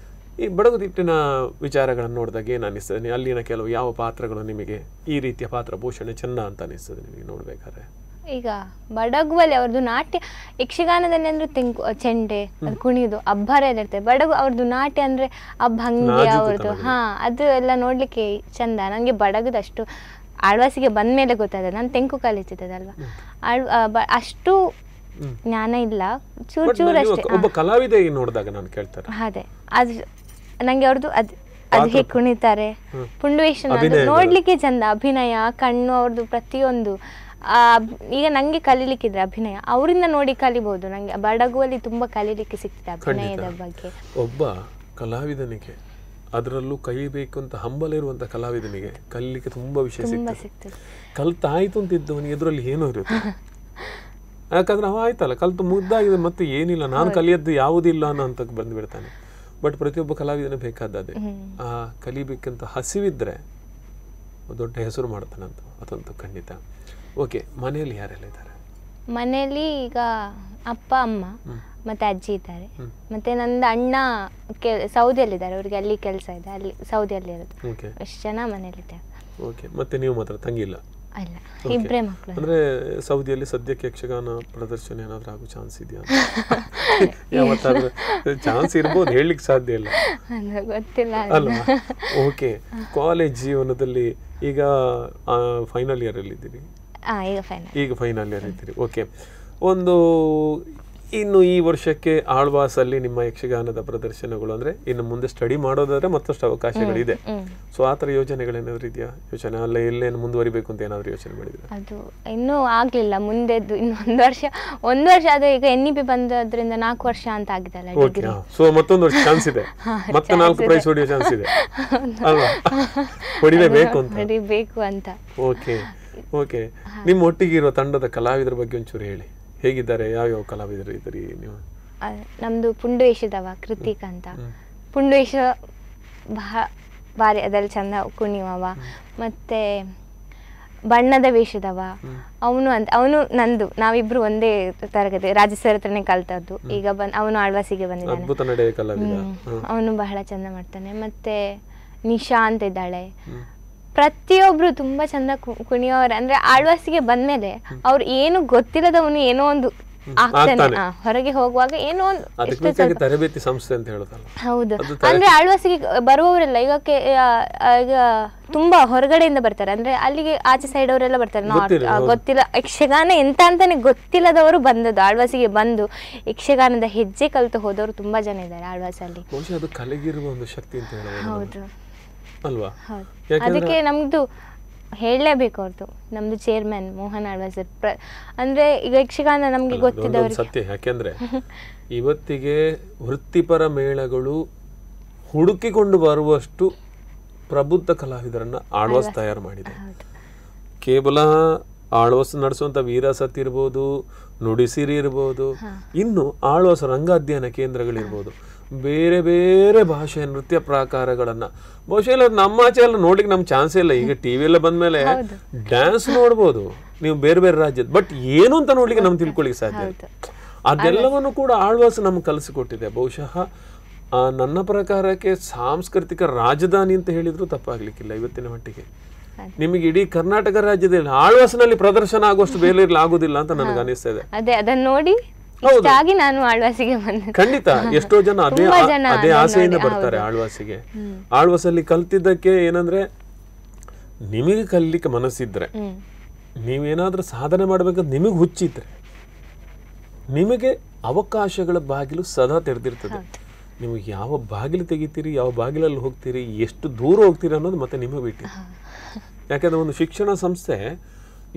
ಈ ಬಡಗುತಿಟ್ಟಿನ ವಿಚಾರಗಳನ್ನು ನೋಡಿದಾಗ ಏನು ಅನ್ನಿಸ್ತದೆ? ಅಲ್ಲಿನ ಕೆಲವು ಯಾವ ಪಾತ್ರಗಳು ನಿಮಗೆ ಈ ರೀತಿಯ ಪಾತ್ರ ಭೂಷಣೆ ಚೆನ್ನ ಅಂತ ಅನ್ನಿಸ್ತದೆ ನಿಮಗೆ ನೋಡ್ಬೇಕಾದ್ರೆ? ಈಗ ಬಡಗುವಲ್ಲಿ ಅವ್ರದ್ದು ನಾಟ್ಯ, ಯಕ್ಷಗಾನದಲ್ಲಿ ಅಂದ್ರೆ ಚೆಂಡೆ, ಅದು ಕುಣಿಯೋದು, ಅಬ್ಬರ ಎಲ್ಲ ಇರ್ತದೆ. ಬಡಗು ಅವ್ರದ್ದು ನಾಟ್ಯ ಅಂದ್ರೆ ಅಭಂಗಿ ಅವ್ರದ್ದು, ಅದು ಎಲ್ಲ ನೋಡ್ಲಿಕ್ಕೆ ಚಂದ. ನಂಗೆ ಬಡಗುದಷ್ಟು ಆಳ್ವಾಸಿಗೆ ಬಂದ್ಮೇಲೆ ಗೊತ್ತಾದ. ನಾನು ತೆಂಕು ಕಲಿತಿದ್ದದಲ್ವಾ, ಅಷ್ಟು ಜ್ಞಾನ ಇಲ್ಲ, ಚೂರು ಅಷ್ಟೇ. ಒಬ್ಬ ಕಲಾವಿದೆ ನೋಡಿದಾಗ ನಾನು ಕೇಳ್ತಾರೆ, ಅದೇ ಅದು ನಂಗೆ ಅವ್ರದ್ದು ಅದು ಹೇಗೆ ಕುಣಿತಾರೆ, ಪುಂಡುವೇಷನ್ ನೋಡ್ಲಿಕ್ಕೆ ಚಂದ. ಅಭಿನಯ, ಕಣ್ಣು ಅವ್ರದ್ದು ಪ್ರತಿಯೊಂದು. ಈಗ ನಂಗೆ ಕಲೀಲಿಕ್ಕಿದ್ರೆ ಅಭಿನಯ ಅವರಿಂದ ನೋಡಿ ಕಲಿಬಹುದು. ನಂಗೆ ಬಡಗುವಲ್ಲಿ ತುಂಬಾ ಕಲೀಲಿಕ್ಕೆ ಸಿಗ್ತದೆ ಅಭಿನಯದ ಬಗ್ಗೆ. ಒಬ್ಬ ಕಲಾವಿದನಿಗೆ ಅದರಲ್ಲೂ ಕಲಿಬೇಕು ಅಂತ ಹಂಬಲ ಇರುವಂತ ಕಲಾವಿದನಿಗೆ ಕಲೀಲಿಕ್ಕೆ ತುಂಬಾ ವಿಷಯ ಸಿಗ್ತದೆ. ಕಲ್ತಾಯ್ತು ಅಂತ ಇದ್ದವನಿಗೆ ಎದುರಲ್ಲಿ ಏನೋ ಇರುತ್ತೆ. ಯಾಕಂದ್ರೆ ಅವ ಆಯ್ತಲ್ಲ, ಕಲ್ತು ಮುಗ್ದಾಗಿದೆ, ಮತ್ತೆ ಏನಿಲ್ಲ, ನಾನು ಕಲಿಯದ್ದು ಯಾವುದಿಲ್ಲ ಅನ್ನೋ ಹಂತಕ್ಕೆ ಬಂದು ಬಿಡ್ತಾನೆ. ಬಟ್ ಪ್ರತಿಯೊಬ್ಬ ಕಲಾವಿದನ ಬೇಕಾದದೇ ಆ ಕಲಿಬೇಕಂತ ಹಸಿವಿದ್ರೆ ದೊಡ್ಡ ಹೆಸರು ಮಾಡ್ತಾನಂತ, ಅದಂತೂ ಖಂಡಿತ. ಓಕೆ, ಮನೆಯಲ್ಲಿ ಯಾರೆಲ್ಲ ಇದ್ದಾರೆ? ಮನೆಯಲ್ಲಿ ಈಗ ಅಪ್ಪ ಅಮ್ಮ ಮತ್ತೆ ಅಜ್ಜಿ ಇದ್ದಾರೆ. ಮತ್ತೆ ನಂದು ಅಣ್ಣ ಸೌದಿಯಲ್ಲಿದ್ದಾರೆ, ಅವ್ರಿಗೆ ಅಲ್ಲಿ ಕೆಲಸ ಇದೆ, ಅಲ್ಲಿ ಸೌದಿಯಲ್ಲಿ ಇರೋದು. ಎಷ್ಟು ಜನ ಮನೇಲಿದ್ದಾರೆ. ಓಕೆ. ಮತ್ತೆ ನೀವು ಮಾತ್ರ ತಂಗಿ ಇಲ್ಲ? ಅಲ್ಲ, ಇಬ್ಬರೇ ಮಕ್ಕಳು. ಅಂದ್ರೆ ಸೌದಿಯಲ್ಲಿ ಸದ್ಯಕ್ಕೆ ಯಕ್ಷಗಾನ ಪ್ರದರ್ಶನ ಏನಾದ್ರೂ ಆಗೋ ಚಾನ್ಸ್ ಇದೆಯಾ? ಯಾವತ್ತಾದ್ರೂ ಚಾನ್ಸ್ ಇರ್ಬೋದು, ಹೇಳಲಿಕ್ಕೆ ಸಾಧ್ಯ ಇಲ್ಲ, ಗೊತ್ತಿಲ್ಲ ಅಲ್ವಾ? ಓಕೆ. ಕಾಲೇಜ್ ಜೀವನದಲ್ಲಿ ಈಗ ಫೈನಲ್ ಇಯರ್ ಅಲ್ಲಿ ಇದ್ದೀರಿ? ಈಗ ಫೈನಲ್ ಇಯರ್ ಇದ್ದೀರಿ. ಓಕೆ. ಒಂದು ಇನ್ನು ಈ ವರ್ಷಕ್ಕೆ ಆಳ್ವಾಸಲ್ಲಿ ನಿಮ್ಮ ಯಕ್ಷಗಾನದ ಪ್ರದರ್ಶನಗಳು ಅಂದ್ರೆ ಇನ್ನು ಮುಂದೆ ಸ್ಟಡಿ ಮಾಡೋದಾದ್ರೆ ಮತ್ತಷ್ಟು ಅವಕಾಶಗಳಿದೆ. ಸೊ ಆ ಥರ ಯೋಜನೆಗಳೇನಾದ್ರು ಇದೆಯಾ? ಯೋಚನೆ ಅಲ್ಲ ಎಲ್ಲೇನು ಮುಂದುವರಿಬೇಕು ಅಂತ ಏನಾದ್ರು ಯೋಚನೆ ಮಾಡಿದ್ರೆ? ಅದು ಇನ್ನೂ ಆಗ್ಲಿಲ್ಲ, ಮುಂದೆದ್ದು ಇನ್ನು ಒಂದು ವರ್ಷ ಅದು ಈಗ NEP ಬಂದದ್ರಿಂದ 4 ವರ್ಷ ಅಂತ ಆಗಿದಲ್ಲ ಡಿಗ್ರಿ. ಸೊ ಮತ್ತೊಂದು ವರ್ಷ ಚಾನ್ಸ್ ಇದೆ, ಮತ್ತೆ 4 ಪ್ರೈಸ್ ಹೊಡೆಯೋ ಚಾನ್ಸ್ ಇದೆ ಅಲ್ವಾ? ಹೊಡಿಲೇಬೇಕು ಅಂತ. ಓಕೆ. ಓಕೆ. ನಿಮ್ಮ ಒಟ್ಟಿಗೆ ಇರೋ ತಂಡದ ಕಲಾವಿದರ ಬಗ್ಗೆ ಒಂಚೂರು ಹೇಳಿ. ಹೇಗಿದ್ದಾರೆ? ಯಾವ್ಯಾವ ಕಲಾವಿದರು ಇದ್ದೀರಿ ನೀವು? ನಮ್ದು ಪುಂಡು ವೇಷದವ ಕೃತಿಕ್ ಅಂತ. ಪುಂಡು ವೇಷ ಭಾರಿ ಅದ್ರಲ್ಲಿ ಚಂದ ಕುಣಿಯುವವ. ಮತ್ತೆ ಬಣ್ಣದ ವೇಷದವ ಅವನು ನಂದು, ನಾವಿಬ್ರು ಒಂದೇ ತರಗತಿ, ರಾಜ್ಯ ಸರ್ ಹತ್ರನೇ ಕಲ್ತದ್ದು. ಈಗ ಅವನು ಆಳ್ವಾಸಿಗೆ ಬಂದಿದ್ದಾನೆ, ಅವನು ಬಹಳ ಚಂದ ಮಾಡ್ತಾನೆ. ಮತ್ತೆ ನಿಶಾ ಅಂತ ಇದ್ದಾಳೆ. ಪ್ರತಿಯೊಬ್ರು ತುಂಬಾ ಚಂದ ಕುಣಿಯೋರು. ಅಂದ್ರೆ ಆಳ್ವಾಸಿಗೆ ಬಂದ್ಮೇಲೆ ಅವ್ರು ಏನು ಗೊತ್ತಿಲ್ಲದವನು ಏನೋ ಒಂದು ಆಗ್ತಾನೆ, ಹೊರಗೆ ಹೋಗುವಾಗ ಏನೋ ಒಂದು ತರಬೇತಿ ಸಂಸ್ಥೆ ಅಂತ ಹೇಳೋದಲ್ಲ. ಹೌದು. ಅಂದ್ರೆ ಆಳ್ವಾಸಿಗೆ ಬರುವವರೆಲ್ಲ ಈಗ ತುಂಬಾ ಹೊರಗಡೆಯಿಂದ ಬರ್ತಾರೆ, ಅಂದ್ರೆ ಅಲ್ಲಿಗೆ ಆಚೆ ಸೈಡ್ ಅವರೆಲ್ಲ ಬರ್ತಾರೆ, ಗೊತ್ತಿಲ್ಲ ಯಕ್ಷಗಾನ ಎಂತ ಅಂತಾನೆ ಗೊತ್ತಿಲ್ಲದವರು ಬಂದದ್ದು ಆಳ್ವಾಸಿಗೆ ಬಂದು ಯಕ್ಷಗಾನದ ಹೆಜ್ಜೆ ಕಲಿತು ಹೋದವರು ತುಂಬಾ ಜನ ಇದ್ದಾರೆ ಆಳ್ವಾಸಲ್ಲಿ. ಅದು ಕಲೆಗಿರುವ ಒಂದು ಶಕ್ತಿ ಅಂತ ಹೇಳೋದು. ಹೌದು ಅಲ್ವಾ? ಅದಕ್ಕೆ ನಮ್ದು ಹೇಳಲೇಬೇಕು ಅವ್ರದ್ದು, ನಮ್ದು ಚೇರ್ಮನ್ ಮೋಹನ್ ಆಳ್ವಾಸರ್. ಅಂದ್ರೆ ಈಗ ಯಕ್ಷಗಾನ ನಮ್ಗೆ ಗೊತ್ತಿದ್ದವ್ರಿಗೆ ಸತ್ಯ. ಯಾಕೆಂದ್ರೆ ಇವತ್ತಿಗೆ ವೃತ್ತಿಪರ ಮೇಳಗಳು ಹುಡುಕಿಕೊಂಡು ಬರುವಷ್ಟು ಪ್ರಬುದ್ಧ ಕಲಾವಿದರನ್ನ ಆಳ್ವಾಸ್ ತಯಾರು ಮಾಡಿದೆ. ಕೇವಲ ಆಳ್ವಾಸ್ ನಡೆಸುವಂತ ವೀರಾಸತ್ ಇರ್ಬೋದು, ನುಡಿಸಿರಿ ಇರ್ಬೋದು, ಇನ್ನು ಆಳ್ವಾಸ್ ರಂಗಾಧ್ಯಯನ ಕೇಂದ್ರಗಳಿರ್ಬೋದು, ಬೇರೆ ಬೇರೆ ಭಾಷೆಯ ನೃತ್ಯ ಪ್ರಾಕಾರಗಳನ್ನ ಬಹುಶಃ ಎಲ್ಲ ನಮ್ಮ ಆಚೆ ಎಲ್ಲ ನೋಡ್ಲಿಕ್ಕೆ ನಮ್ ಚಾನ್ಸ್ ಇಲ್ಲ. ಈಗ ಟಿವಿ ಎಲ್ಲ ಬಂದ್ಮೇಲೆ ಡ್ಯಾನ್ಸ್ ನೋಡ್ಬೋದು ನೀವು ಬೇರೆ ಬೇರೆ ರಾಜ್ಯದ, ಬಟ್ ಏನು ಅಂತ ನೋಡ್ಲಿಕ್ಕೆ ನಮ್ಗೆ ತಿಳ್ಕೊಳ್ಳಿಕ್ಕೆ ಸಾಧ್ಯ. ಅದೆಲ್ಲವನ್ನು ಕೂಡ ಆಳ್ವಾಸ್ ನಮ್ಗೆ ಕಲಿಸಿಕೊಟ್ಟಿದೆ. ಬಹುಶಃ ನನ್ನ ಪ್ರಕಾರಕ್ಕೆ ಸಾಂಸ್ಕೃತಿಕ ರಾಜಧಾನಿ ಅಂತ ಹೇಳಿದ್ರು ತಪ್ಪಾಗ್ಲಿಕ್ಕಿಲ್ಲ ಇವತ್ತಿನ ಮಟ್ಟಿಗೆ. ನಿಮಗೆ ಇಡೀ ಕರ್ನಾಟಕ ರಾಜ್ಯದಲ್ಲಿ ಆಳ್ವಾಸ್ನಲ್ಲಿ ಪ್ರದರ್ಶನ ಆಗುವಷ್ಟು ಬೇರೆ ಆಗುದಿಲ್ಲ ಅಂತ ನನಗೆ ಅನಿಸ್ತಾ ಇದೆ. ಅದೇ ಅದನ್ನ ನೋಡಿ ನಾನು ಆಳ್ವಾಸಿಗೆ ಬಂದೆ. ಖಂಡಿತ ಎಷ್ಟೋ ಜನ ಅದೇ ಆಸೆಯಿಂದ ಬರ್ತಾರೆ ಆಳ್ವಾಸಿಗೆ. ಆಳ್ವಾಸಲ್ಲಿ ಕಲ್ತಿದ್ದಕ್ಕೆ ಏನಂದ್ರೆ ನಿಮಗೆ ಕಲಿಲಿಕ್ಕೆ ಮನಸ್ಸಿದ್ರೆ, ನೀವೇನಾದ್ರೂ ಸಾಧನೆ ಮಾಡ್ಬೇಕಂತ ನಿಮಗೆ ಹುಚ್ಚಿದ್ರೆ, ನಿಮಗೆ ಅವಕಾಶಗಳ ಬಾಗಿಲು ಸದಾ ತೆರೆದಿರ್ತದೆ. ನೀವು ಯಾವ ಬಾಗಿಲು ತೆಗಿತೀರಿ, ಯಾವ ಬಾಗಿಲಲ್ಲಿ ಹೋಗ್ತೀರಿ, ಎಷ್ಟು ದೂರ ಹೋಗ್ತೀರಿ ಅನ್ನೋದು ಮತ್ತೆ ನಿಮಗೆ ಬಿಟ್ಟು. ಯಾಕಂದ್ರೆ ಒಂದು ಶಿಕ್ಷಣ ಸಂಸ್ಥೆ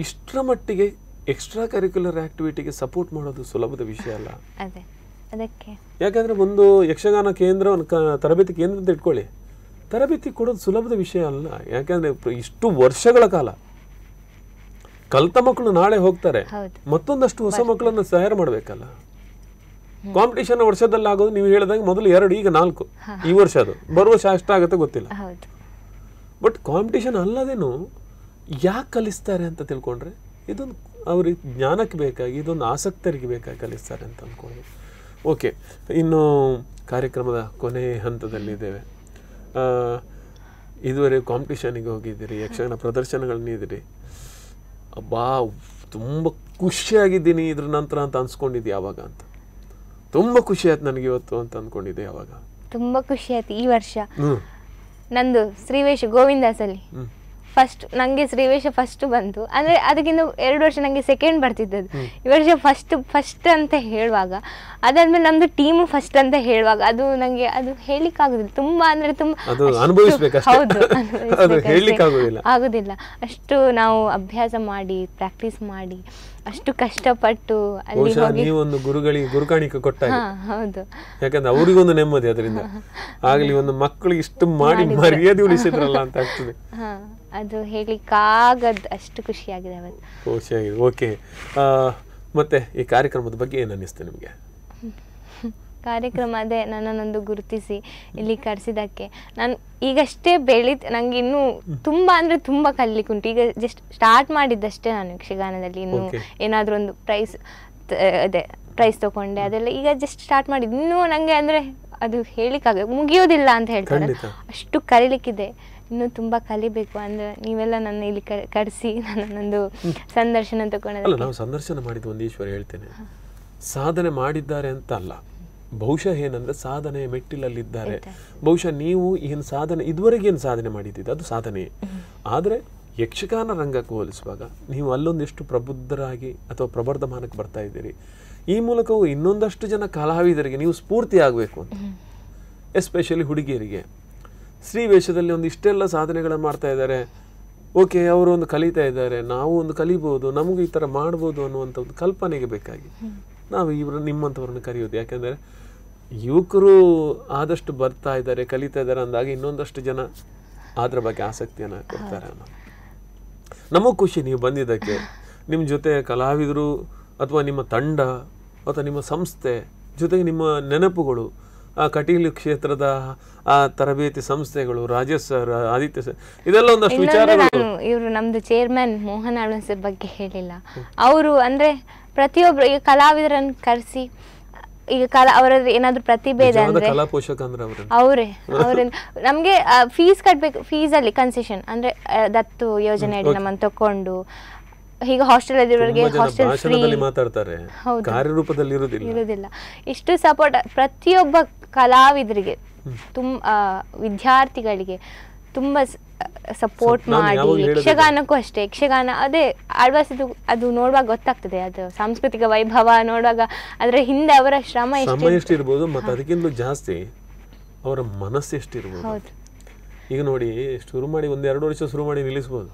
ಇಷ್ಟರ ಮಟ್ಟಿಗೆ ಎಕ್ಸ್ಟ್ರಾ ಕರಿಕ್ಯುಲರ್ ಆಕ್ಟಿವಿಟಿಗೆ ಸಪೋರ್ಟ್ ಮಾಡೋದು ಸುಲಭದ ವಿಷಯ ಅಲ್ಲ. ಯಾಕಂದ್ರೆ ಒಂದು ಯಕ್ಷಗಾನ ಕೇಂದ್ರ, ತರಬೇತಿ ಕೇಂದ್ರ ಅಂತ ಇಟ್ಕೊಳ್ಳಿ, ತರಬೇತಿ ಕೊಡೋದು ಸುಲಭದ ವಿಷಯ ಅಲ್ಲ. ಯಾಕಂದ್ರೆ ಇಷ್ಟು ವರ್ಷಗಳ ಕಾಲ ಕಲ್ತ ಮಕ್ಕಳು ನಾಳೆ ಹೋಗ್ತಾರೆ, ಮತ್ತೊಂದಷ್ಟು ಹೊಸ ಮಕ್ಕಳನ್ನ ತಯಾರು ಮಾಡ್ಬೇಕಲ್ಲ. ಕಾಂಪಿಟೇಷನ್ ವರ್ಷದಲ್ಲಿ ಆಗೋದು ನೀವು ಹೇಳಿದಂಗೆ ಮೊದಲು 2, ಈಗ 4, ಈ ವರ್ಷ ಅದು ಬರುವ ವರ್ಷ ಅಷ್ಟಾಗತ್ತೆ ಗೊತ್ತಿಲ್ಲ. ಬಟ್ ಕಾಂಪಿಟೇಷನ್ ಅಲ್ಲದೇನು ಯಾಕೆ ಕಲಿಸ್ತಾರೆ ಅಂತ ತಿಳ್ಕೊಂಡ್ರೆ ಇದೊಂದು ಅವ್ರಿಗೆ ಜ್ಞಾನಕ್ಕೆ ಬೇಕಾಗಿ, ಇದೊಂದು ಆಸಕ್ತರಿಗೆ ಬೇಕಾಗಿ ಕಲಿಸ್ತಾರೆ ಅಂತ ಅಂದ್ಕೊಂಡು. ಓಕೆ, ಇನ್ನು ಕಾರ್ಯಕ್ರಮದ ಕೊನೆ ಹಂತದಲ್ಲಿದ್ದೇವೆ. ಇದುವರೆ ಕಾಂಪಿಟೇಷನಿಗೆ ಹೋಗಿದ್ದೀರಿ, ಯಕ್ಷಗಾನ ಪ್ರದರ್ಶನಗಳನ್ನಿದ್ದೀರಿ. ಅಬ್ಬಾ ತುಂಬ ಖುಷಿಯಾಗಿದ್ದೀನಿ ಇದ್ರ ನಂತರ ಅಂತ ಅನ್ಸ್ಕೊಂಡಿದ್ದೆ ಯಾವಾಗ ಅಂತ? ತುಂಬ ಖುಷಿ ಆಯ್ತು ನನಗೆ ಇವತ್ತು ಅಂತ ಅಂದ್ಕೊಂಡಿದ್ದೆ ಯಾವಾಗ? ತುಂಬ ಖುಷಿ ಆಯ್ತು ಈ ವರ್ಷ. ನಂದು ಶ್ರೀವೇಶ ಗೋವಿಂದಾಸಲ್ಲಿ ಫಸ್ಟ್, ನನಗೆ ಶ್ರೀವೇಶ ಫಸ್ಟ್ ಬಂತು. ಅಂದರೆ ಅದಕ್ಕಿಂತ 2 ವರ್ಷ ನನಗೆ ಸೆಕೆಂಡ್ ಬರ್ತಿದ್ದದ್ದು. ಈ ವರ್ಷ ಫಸ್ಟ್ ಅಂತ ಹೇಳುವಾಗ, ಅದಾದ್ಮೇಲೆ ನಮ್ಮದು ಟೀಮು ಫಸ್ಟ್ ಅಂತ ಹೇಳುವಾಗ ಅದು ನನಗೆ ಅದು ಹೇಳಲಿಕ್ಕಾಗೋದಿಲ್ಲ. ತುಂಬ ಅಂದರೆ ತುಂಬ ಆಗೋದಿಲ್ಲ. ಅಷ್ಟು ನಾವು ಅಭ್ಯಾಸ ಮಾಡಿ ಪ್ರಾಕ್ಟೀಸ್ ಮಾಡಿ ಅಷ್ಟು ಕಷ್ಟಪಟ್ಟು ಅಲ್ಲಿ ಹೋಗಿ ಒಂದು ಗುರುಕಾಣಿಕೆ ಕೊಟ್ಟಾಗ. ಹೌದು, ಯಾಕಂದ್ರೆ ಅವರಿಗೊಂದು ನೆಮ್ಮದಿ ಅದರಿಂದ ಆಗಲಿ, ಒಂದು ಮಕ್ಕಳಿಗೆ ಇಷ್ಟು ಮಾಡಿ ಮರ್ಯಾದೆ ಉಳಿಸಿದ್ರಲ್ಲ ಅಂತ ಆಗ್ತದೆ. ಅದು ಹೇಳಿಕ್ಕಾಗದು, ಅಷ್ಟು ಖುಷಿಯಾಗಿದೆ ಅವತ್ತು. ಖುಷಿಯಾಗಿದೆ. ಓಕೆ, ಮತ್ತೆ ಈ ಕಾರ್ಯಕ್ರಮದ ಬಗ್ಗೆ ಏನು ಅನ್ನಿಸ್ತು ನಿಮಗೆ? ಕಾರ್ಯಕ್ರಮ ಅದೇ ನನ್ನನ್ನೊಂದು ಗುರುತಿಸಿ ಇಲ್ಲಿ ಕರೆಸಿದ್ದಕ್ಕೆ. ನಾನು ಈಗಷ್ಟೇ ನಂಗೆ ಇನ್ನೂ ತುಂಬ ಅಂದರೆ ತುಂಬ ಕಲಿಲಿಕ್ಕುಂಟು. ಈಗ ಜಸ್ಟ್ ಸ್ಟಾರ್ಟ್ ಮಾಡಿದ್ದಷ್ಟೇ ನಾನು ಯಕ್ಷಗಾನದಲ್ಲಿ. ಇನ್ನೂ ಏನಾದರೂ ಒಂದು ಪ್ರೈಸ್ ತೊಗೊಂಡೆ ಅದೆಲ್ಲ ಈಗ ಜಸ್ಟ್ ಸ್ಟಾರ್ಟ್ ಮಾಡಿದ್ದು. ಇನ್ನೂ ನನಗೆ ಅಂದರೆ ಅದು ಮುಗಿಯೋದಿಲ್ಲ ಅಂತ ಹೇಳ್ತಾರೆ, ಅಷ್ಟು ಕಲಿಲಿಕ್ಕಿದೆ. ಇನ್ನೂ ತುಂಬ ಕಲಿಬೇಕು. ಅಂದರೆ ನೀವೆಲ್ಲ ನನ್ನ ಇಲ್ಲಿ ಕರೆಸಿ ನನ್ನೊಂದು ಸಂದರ್ಶನ ತಗೊಂಡು. ನಾವು ಸಂದರ್ಶನ ಮಾಡಿದ್ದು ಒಂದು ಈಶ್ವರ ಹೇಳ್ತೇನೆ, ಸಾಧನೆ ಮಾಡಿದ್ದಾರೆ ಅಂತ ಅಲ್ಲ, ಬಹುಶಃ ಏನಂದ್ರೆ ಸಾಧನೆ ಮೆಟ್ಟಿಲಲ್ಲಿದ್ದಾರೆ. ಬಹುಶಃ ನೀವು ಏನು ಸಾಧನೆ ಇದುವರೆಗೆ ಏನು ಸಾಧನೆ ಮಾಡಿದ್ದೀರಿ ಅದು ಸಾಧನೆ. ಆದರೆ ಯಕ್ಷಗಾನ ರಂಗಕ್ಕೆ ಹೋಲಿಸುವಾಗ ನೀವು ಅಲ್ಲೊಂದಿಷ್ಟು ಪ್ರಬುದ್ಧರಾಗಿ ಅಥವಾ ಪ್ರವರ್ಧಮಾನಕ್ಕೆ ಬರ್ತಾ ಇದ್ದೀರಿ. ಈ ಮೂಲಕವೂ ಇನ್ನೊಂದಷ್ಟು ಜನ ಕಲಾವಿದರಿಗೆ ನೀವು ಸ್ಫೂರ್ತಿ ಆಗಬೇಕು ಅಂತ, ಎಸ್ಪೆಷಲಿ ಹುಡುಗಿಯರಿಗೆ. ಸ್ತ್ರೀ ವೇಷದಲ್ಲಿ ಒಂದು ಇಷ್ಟೆಲ್ಲ ಸಾಧನೆಗಳನ್ನು ಮಾಡ್ತಾ ಇದ್ದಾರೆ. ಓಕೆ, ಅವರು ಒಂದು ಕಲಿತಾ ಇದ್ದಾರೆ, ನಾವು ಒಂದು ಕಲಿಬೋದು, ನಮಗೂ ಈ ಥರ ಮಾಡ್ಬೋದು ಅನ್ನುವಂಥ ಒಂದು ಕಲ್ಪನೆಗೆ ಬೇಕಾಗಿ ನಾವು ನಿಮ್ಮಂಥವ್ರನ್ನ ಕರೆಯೋದು. ಯಾಕೆಂದರೆ ಯುವಕರು ಆದಷ್ಟು ಬರ್ತಾ ಇದ್ದಾರೆ, ಕಲಿತಾ ಇದ್ದಾರೆ ಅಂದಾಗ ಇನ್ನೊಂದಷ್ಟು ಜನ ಅದರ ಬಗ್ಗೆ ಆಸಕ್ತಿಯನ್ನು ಕೊಡ್ತಾರೆ ಅನ್ನೋ ನಮಗೆ ಖುಷಿ ನೀವು ಬಂದಿದ್ದಕ್ಕೆ. ನಿಮ್ಮ ಜೊತೆ ಕಲಾವಿದರು ಅಥವಾ ನಿಮ್ಮ ತಂಡ ಅಥವಾ ನಿಮ್ಮ ಸಂಸ್ಥೆ ಜೊತೆಗೆ ನಿಮ್ಮ ನೆನಪುಗಳು, ಆ ಕಟೀಲು ಕ್ಷೇತ್ರದ ಆ ತರಬೇತಿ ಸಂಸ್ಥೆಗಳು, ರಾಜೇಶ್ ಸರ್, ಆದಿತ್ಯ ಸರ್, ಇದೆಲ್ಲ ಒಂದಷ್ಟು ವಿಚಾರಗಳು. ಇವರು ನಮ್ದು ಚೇರ್ಮನ್ ಮೋಹನ್ ಆಳ್ವನ್ ಸರ್ ಬಗ್ಗೆ ಹೇಳಿಲ್ಲ. ಅವರು ಅಂದ್ರೆ ಪ್ರತಿಯೊಬ್ರು ಈಗ ಕಲಾವಿದರನ್ನು ಕರೆಸಿ, ಈಗ ಅವರದ್ದು ಏನಾದ್ರು ಪ್ರತಿಭೆ ಇದೆ ಅಂದ್ರೆ ಕಲಾ ಪೋಷಕ ಅಂದ್ರೆ ಅವರೇ ನಮ್ಗೆ ಫೀಸ್ ಕಟ್ಬೇಕು. ಫೀಸ್ ಅಲ್ಲಿ ಕನ್ಸೆಷನ್ ಅಂದ್ರೆ ದತ್ತು ಯೋಜನೆ ಅಡಿ ನಮ್ಮನ್ನು ತಕೊಂಡು ಈಗ ಹಾಸ್ಟೆಲ್ ಇರೋರಿಗೆ ಹಾಸ್ಟೆಲ್ ಫ್ರೀ ಮಾತಾಡ್ತಾರೆ, ಕಾರ್ಯರೂಪದಲ್ಲಿ ಇರುವುದಿಲ್ಲ. ಇಷ್ಟು ಸಪೋರ್ಟ್ ಪ್ರತಿಯೊಬ್ಬ ಕಲಾವಿದರಿಗೆ, ವಿದ್ಯಾರ್ಥಿಗಳಿಗೆ ತುಂಬಾ ಸಪೋರ್ಟ್ ಮಾಡಿ. ಯಕ್ಷಗಾನಕ್ಕೂ ಅಷ್ಟೇ, ಯಕ್ಷಗಾನ ಅದೇ ಆಳ್ವಾಸಿದು ಅದು ನೋಡುವಾಗ ಗೊತ್ತಾಗ್ತದೆ, ಅದು ಸಾಂಸ್ಕೃತಿಕ ವೈಭವ ನೋಡುವಾಗ ಅದರ ಹಿಂದೆ ಅವರ ಶ್ರಮ ಎಷ್ಟಿರ್ಬೋದು ಮತ್ತು ಅದಕ್ಕಿಂತ ಜಾಸ್ತಿ ಅವರ ಮನಸ್ಸು ಎಷ್ಟಿರ್ಬೋದು. ಈಗ ನೋಡಿ, ಶುರು ಮಾಡಿ 1-2 ವರ್ಷ ಶುರು ಮಾಡಿ ನಿಲ್ಲಿಸ್ಬೋದು,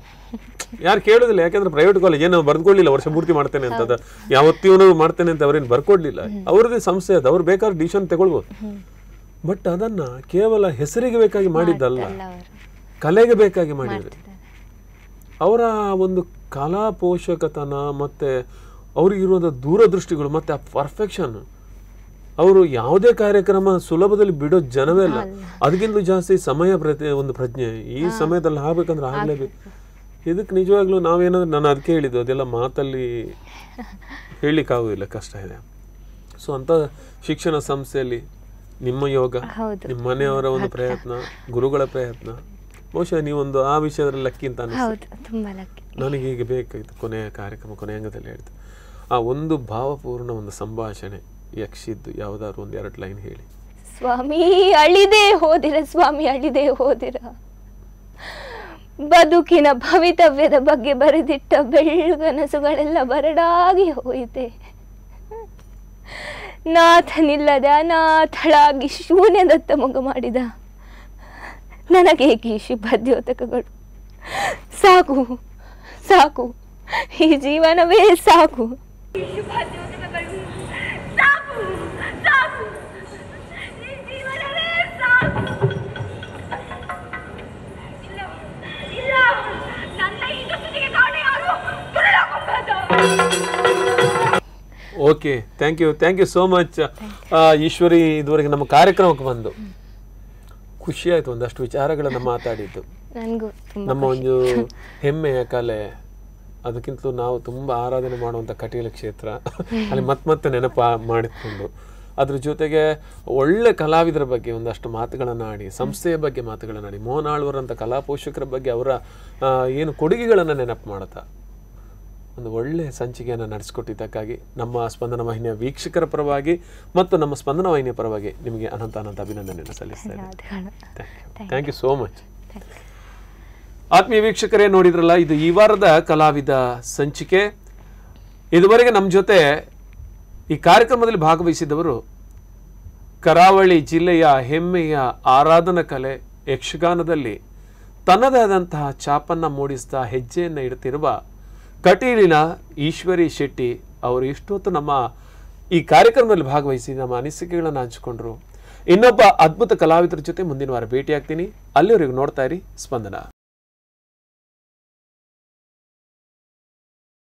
ಯಾರು ಕೇಳೋದಿಲ್ಲ. ಯಾಕಂದ್ರೆ ಪ್ರೈವೇಟ್ ಕಾಲೇಜ್ ಏನು ಬರ್ಕೊಡ್ಲಿಲ್ಲ ವರ್ಷ ಪೂರ್ತಿ ಮಾಡ್ತೇನೆ ಅಂತ, ಯಾವತ್ತಿವನು ಮಾಡ್ತೇನೆ ಅಂತ ಅವ್ರೇನು ಬರ್ಕೊಡ್ಲಿಲ್ಲ. ಅವ್ರದ್ದೇ ಸಂಸ್ಥೆ ಅದು, ಅವ್ರು ಬೇಕಾದ್ರೆ ಡಿಸಿಷನ್ ತಗೊಳ್ಬೋದು. ಬಟ್ ಅದನ್ನ ಕೇವಲ ಹೆಸರಿಗೆ ಬೇಕಾಗಿ ಮಾಡಿದ್ದಲ್ಲ, ಕಲೆಗೆ ಬೇಕಾಗಿ ಮಾಡಿದ್ರು. ಅವರ ಒಂದು ಕಲಾ ಪೋಷಕತನ ಮತ್ತೆ ಅವ್ರಿಗಿರುವಂಥ ದೂರದೃಷ್ಟಿಗಳು ಮತ್ತೆ ಆ ಪರ್ಫೆಕ್ಷನ್, ಅವರು ಯಾವುದೇ ಕಾರ್ಯಕ್ರಮ ಸುಲಭದಲ್ಲಿ ಬಿಡೋ ಜನವೇ ಇಲ್ಲ. ಅದಕ್ಕಿಂತ ಜಾಸ್ತಿ ಸಮಯ ಒಂದು ಪ್ರಜ್ಞೆ, ಈ ಸಮಯದಲ್ಲಿ ಆಗ್ಬೇಕಂದ್ರೆ ಆಗ್ಲೇಬೇಕು. ಇದಕ್ಕೆ ನಿಜವಾಗ್ಲೂ ನಾವೇನಾದ್ರೂ ನಾನು ಅದಕ್ಕೆ ಹೇಳಿದ್ದು, ಅದೆಲ್ಲ ಮಾತಲ್ಲಿ ಹೇಳಲಿಕ್ಕಾಗೋದಿಲ್ಲ, ಕಷ್ಟ ಇದೆ. ಸೊ ಅಂತ ಶಿಕ್ಷಣ ಸಂಸ್ಥೆಯಲ್ಲಿ ನಿಮ್ಮ ಯೋಗ, ನಿಮ್ಮ ಮನೆಯವರ ಒಂದು ಪ್ರಯತ್ನ, ಗುರುಗಳ ಪ್ರಯತ್ನ, ಬಹುಶಃ ನೀವೊಂದು ಆ ವಿಷಯದಲ್ಲಿ ಲಕ್ಕಿ ಅಂತ ನನಗೆ ಹೀಗೆ ಬೇಕಾಗಿತ್ತು. ಕೊನೆಯ ಕಾರ್ಯಕ್ರಮ ಕೊನೆಯ ಅಂಗದಲ್ಲಿ ಹೇಳ್ತು, ಆ ಒಂದು ಭಾವಪೂರ್ಣ ಒಂದು ಸಂಭಾಷಣೆ ಯಕ್ಷಿದ್ದು ಯಾವುದಾದ್ರು 1-2 ಲೈನ್ ಹೇಳಿ. ಸ್ವಾಮಿ ಅಳಿದೇ ಹೋದಿರ, ಸ್ವಾಮಿ ಅಳಿದೇ ಹೋದಿರ, ಬದುಕಿನ ಭವಿತವ್ಯದ ಬಗ್ಗೆ ಬರೆದಿಟ್ಟ ಬೆಳ್ಳುಗನಸುಗಳೆಲ್ಲ ಬರಡಾಗಿ ಹೋಯಿತೆ. ನಾಥನಿಲ್ಲದ ಅನಾಥಳಾಗಿ ಶೂನ್ಯದತ್ತ ಮೊಗ ಮಾಡಿದ ನನಗೇಕೆ ಶುಭ ದ್ಯೋತಕಗಳು. ಸಾಕು ಸಾಕು, ಈ ಜೀವನವೇ ಸಾಕು. Okay, thank you so much Ishwari. ಇದುವರೆಗೆ ನಮ್ಮ ಕಾರ್ಯಕ್ರಮಕ್ಕೆ ಬಂದು ಖುಷಿ ಆಯ್ತು, ಒಂದಷ್ಟು ವಿಚಾರಗಳನ್ನು ಮಾತಾಡಿದ್ದು. ನಮ್ಮ ಒಂದು ಹೆಮ್ಮೆಯ ಕಲೆ, ಅದಕ್ಕಿಂತಲೂ ನಾವು ತುಂಬಾ ಆರಾಧನೆ ಮಾಡುವಂಥ ಕಟೀಲು ಕ್ಷೇತ್ರ ಅಲ್ಲಿ ಮತ್ತೆ ನೆನಪು ಮಾಡಿಕೊಂಡು, ಅದ್ರ ಜೊತೆಗೆ ಒಳ್ಳೆ ಕಲಾವಿದರ ಬಗ್ಗೆ ಒಂದಷ್ಟು ಮಾತುಗಳನ್ನು ಆಡಿ, ಸಂಸ್ಥೆಯ ಬಗ್ಗೆ ಮಾತುಗಳನ್ನು ಆಡಿ, ಮೋಹನ್ ಆಳ್ವರಂಥ ಕಲಾ ಪೋಷಕರ ಬಗ್ಗೆ ಅವರ ಏನು ಕೊಡುಗೆಗಳನ್ನು ನೆನಪು ಮಾಡ್ತಾ ಒಂದು ಒಳ್ಳೆಯ ಸಂಚಿಕೆಯನ್ನು ನಡೆಸಿಕೊಟ್ಟಿದ್ದಕ್ಕಾಗಿ ನಮ್ಮ ಸ್ಪಂದನ ವಾಹಿನಿಯ ವೀಕ್ಷಕರ ಪರವಾಗಿ ಮತ್ತು ನಮ್ಮ ಸ್ಪಂದನ ವಾಹಿನಿಯ ಪರವಾಗಿ ನಿಮಗೆ ಅನಂತ ಅಭಿನಂದನೆಯನ್ನು ಸಲ್ಲಿಸ್ತಾ ಇದ್ದೇನೆ. Thank you so much. ಆತ್ಮೀಯ ವೀಕ್ಷಕರೇ, ನೋಡಿದ್ರಲ್ಲ, ಇದು ಈ ವಾರದ ಕಲಾವಿದ ಸಂಚಿಕೆ. ಇದುವರೆಗೆ ನಮ್ಮ ಜೊತೆ ಈ ಕಾರ್ಯಕ್ರಮದಲ್ಲಿ ಭಾಗವಹಿಸಿದವರು ಕರಾವಳಿ ಜಿಲ್ಲೆಯ ಹೆಮ್ಮೆಯ ಆರಾಧನಾ ಕಲೆ ಯಕ್ಷಗಾನದಲ್ಲಿ ತನ್ನದೇ ಆದಂತಹ ಛಾಪನ್ನು ಮೂಡಿಸ್ತಾ ಹೆಜ್ಜೆಯನ್ನು ಇಡುತ್ತಿರುವ ಕಟೀಲಿನ ಈಶ್ವರಿ ಶೆಟ್ಟಿ ಅವರು ಇಷ್ಟೊತ್ತು ನಮ್ಮ ಈ ಕಾರ್ಯಕ್ರಮದಲ್ಲಿ ಭಾಗವಹಿಸಿ ನಮ್ಮ ಅನಿಸಿಕೆಗಳನ್ನು ಹಂಚಿಕೊಂಡ್ರು. ಇನ್ನೊಬ್ಬ ಅದ್ಭುತ ಕಲಾವಿದರ ಜೊತೆ ಮುಂದಿನ ವಾರ ಭೇಟಿಯಾಗ್ತೀನಿ. ಅಲ್ಲಿವರೆಗೂ ನೋಡ್ತಾ ಇರಿ ಸ್ಪಂದನ.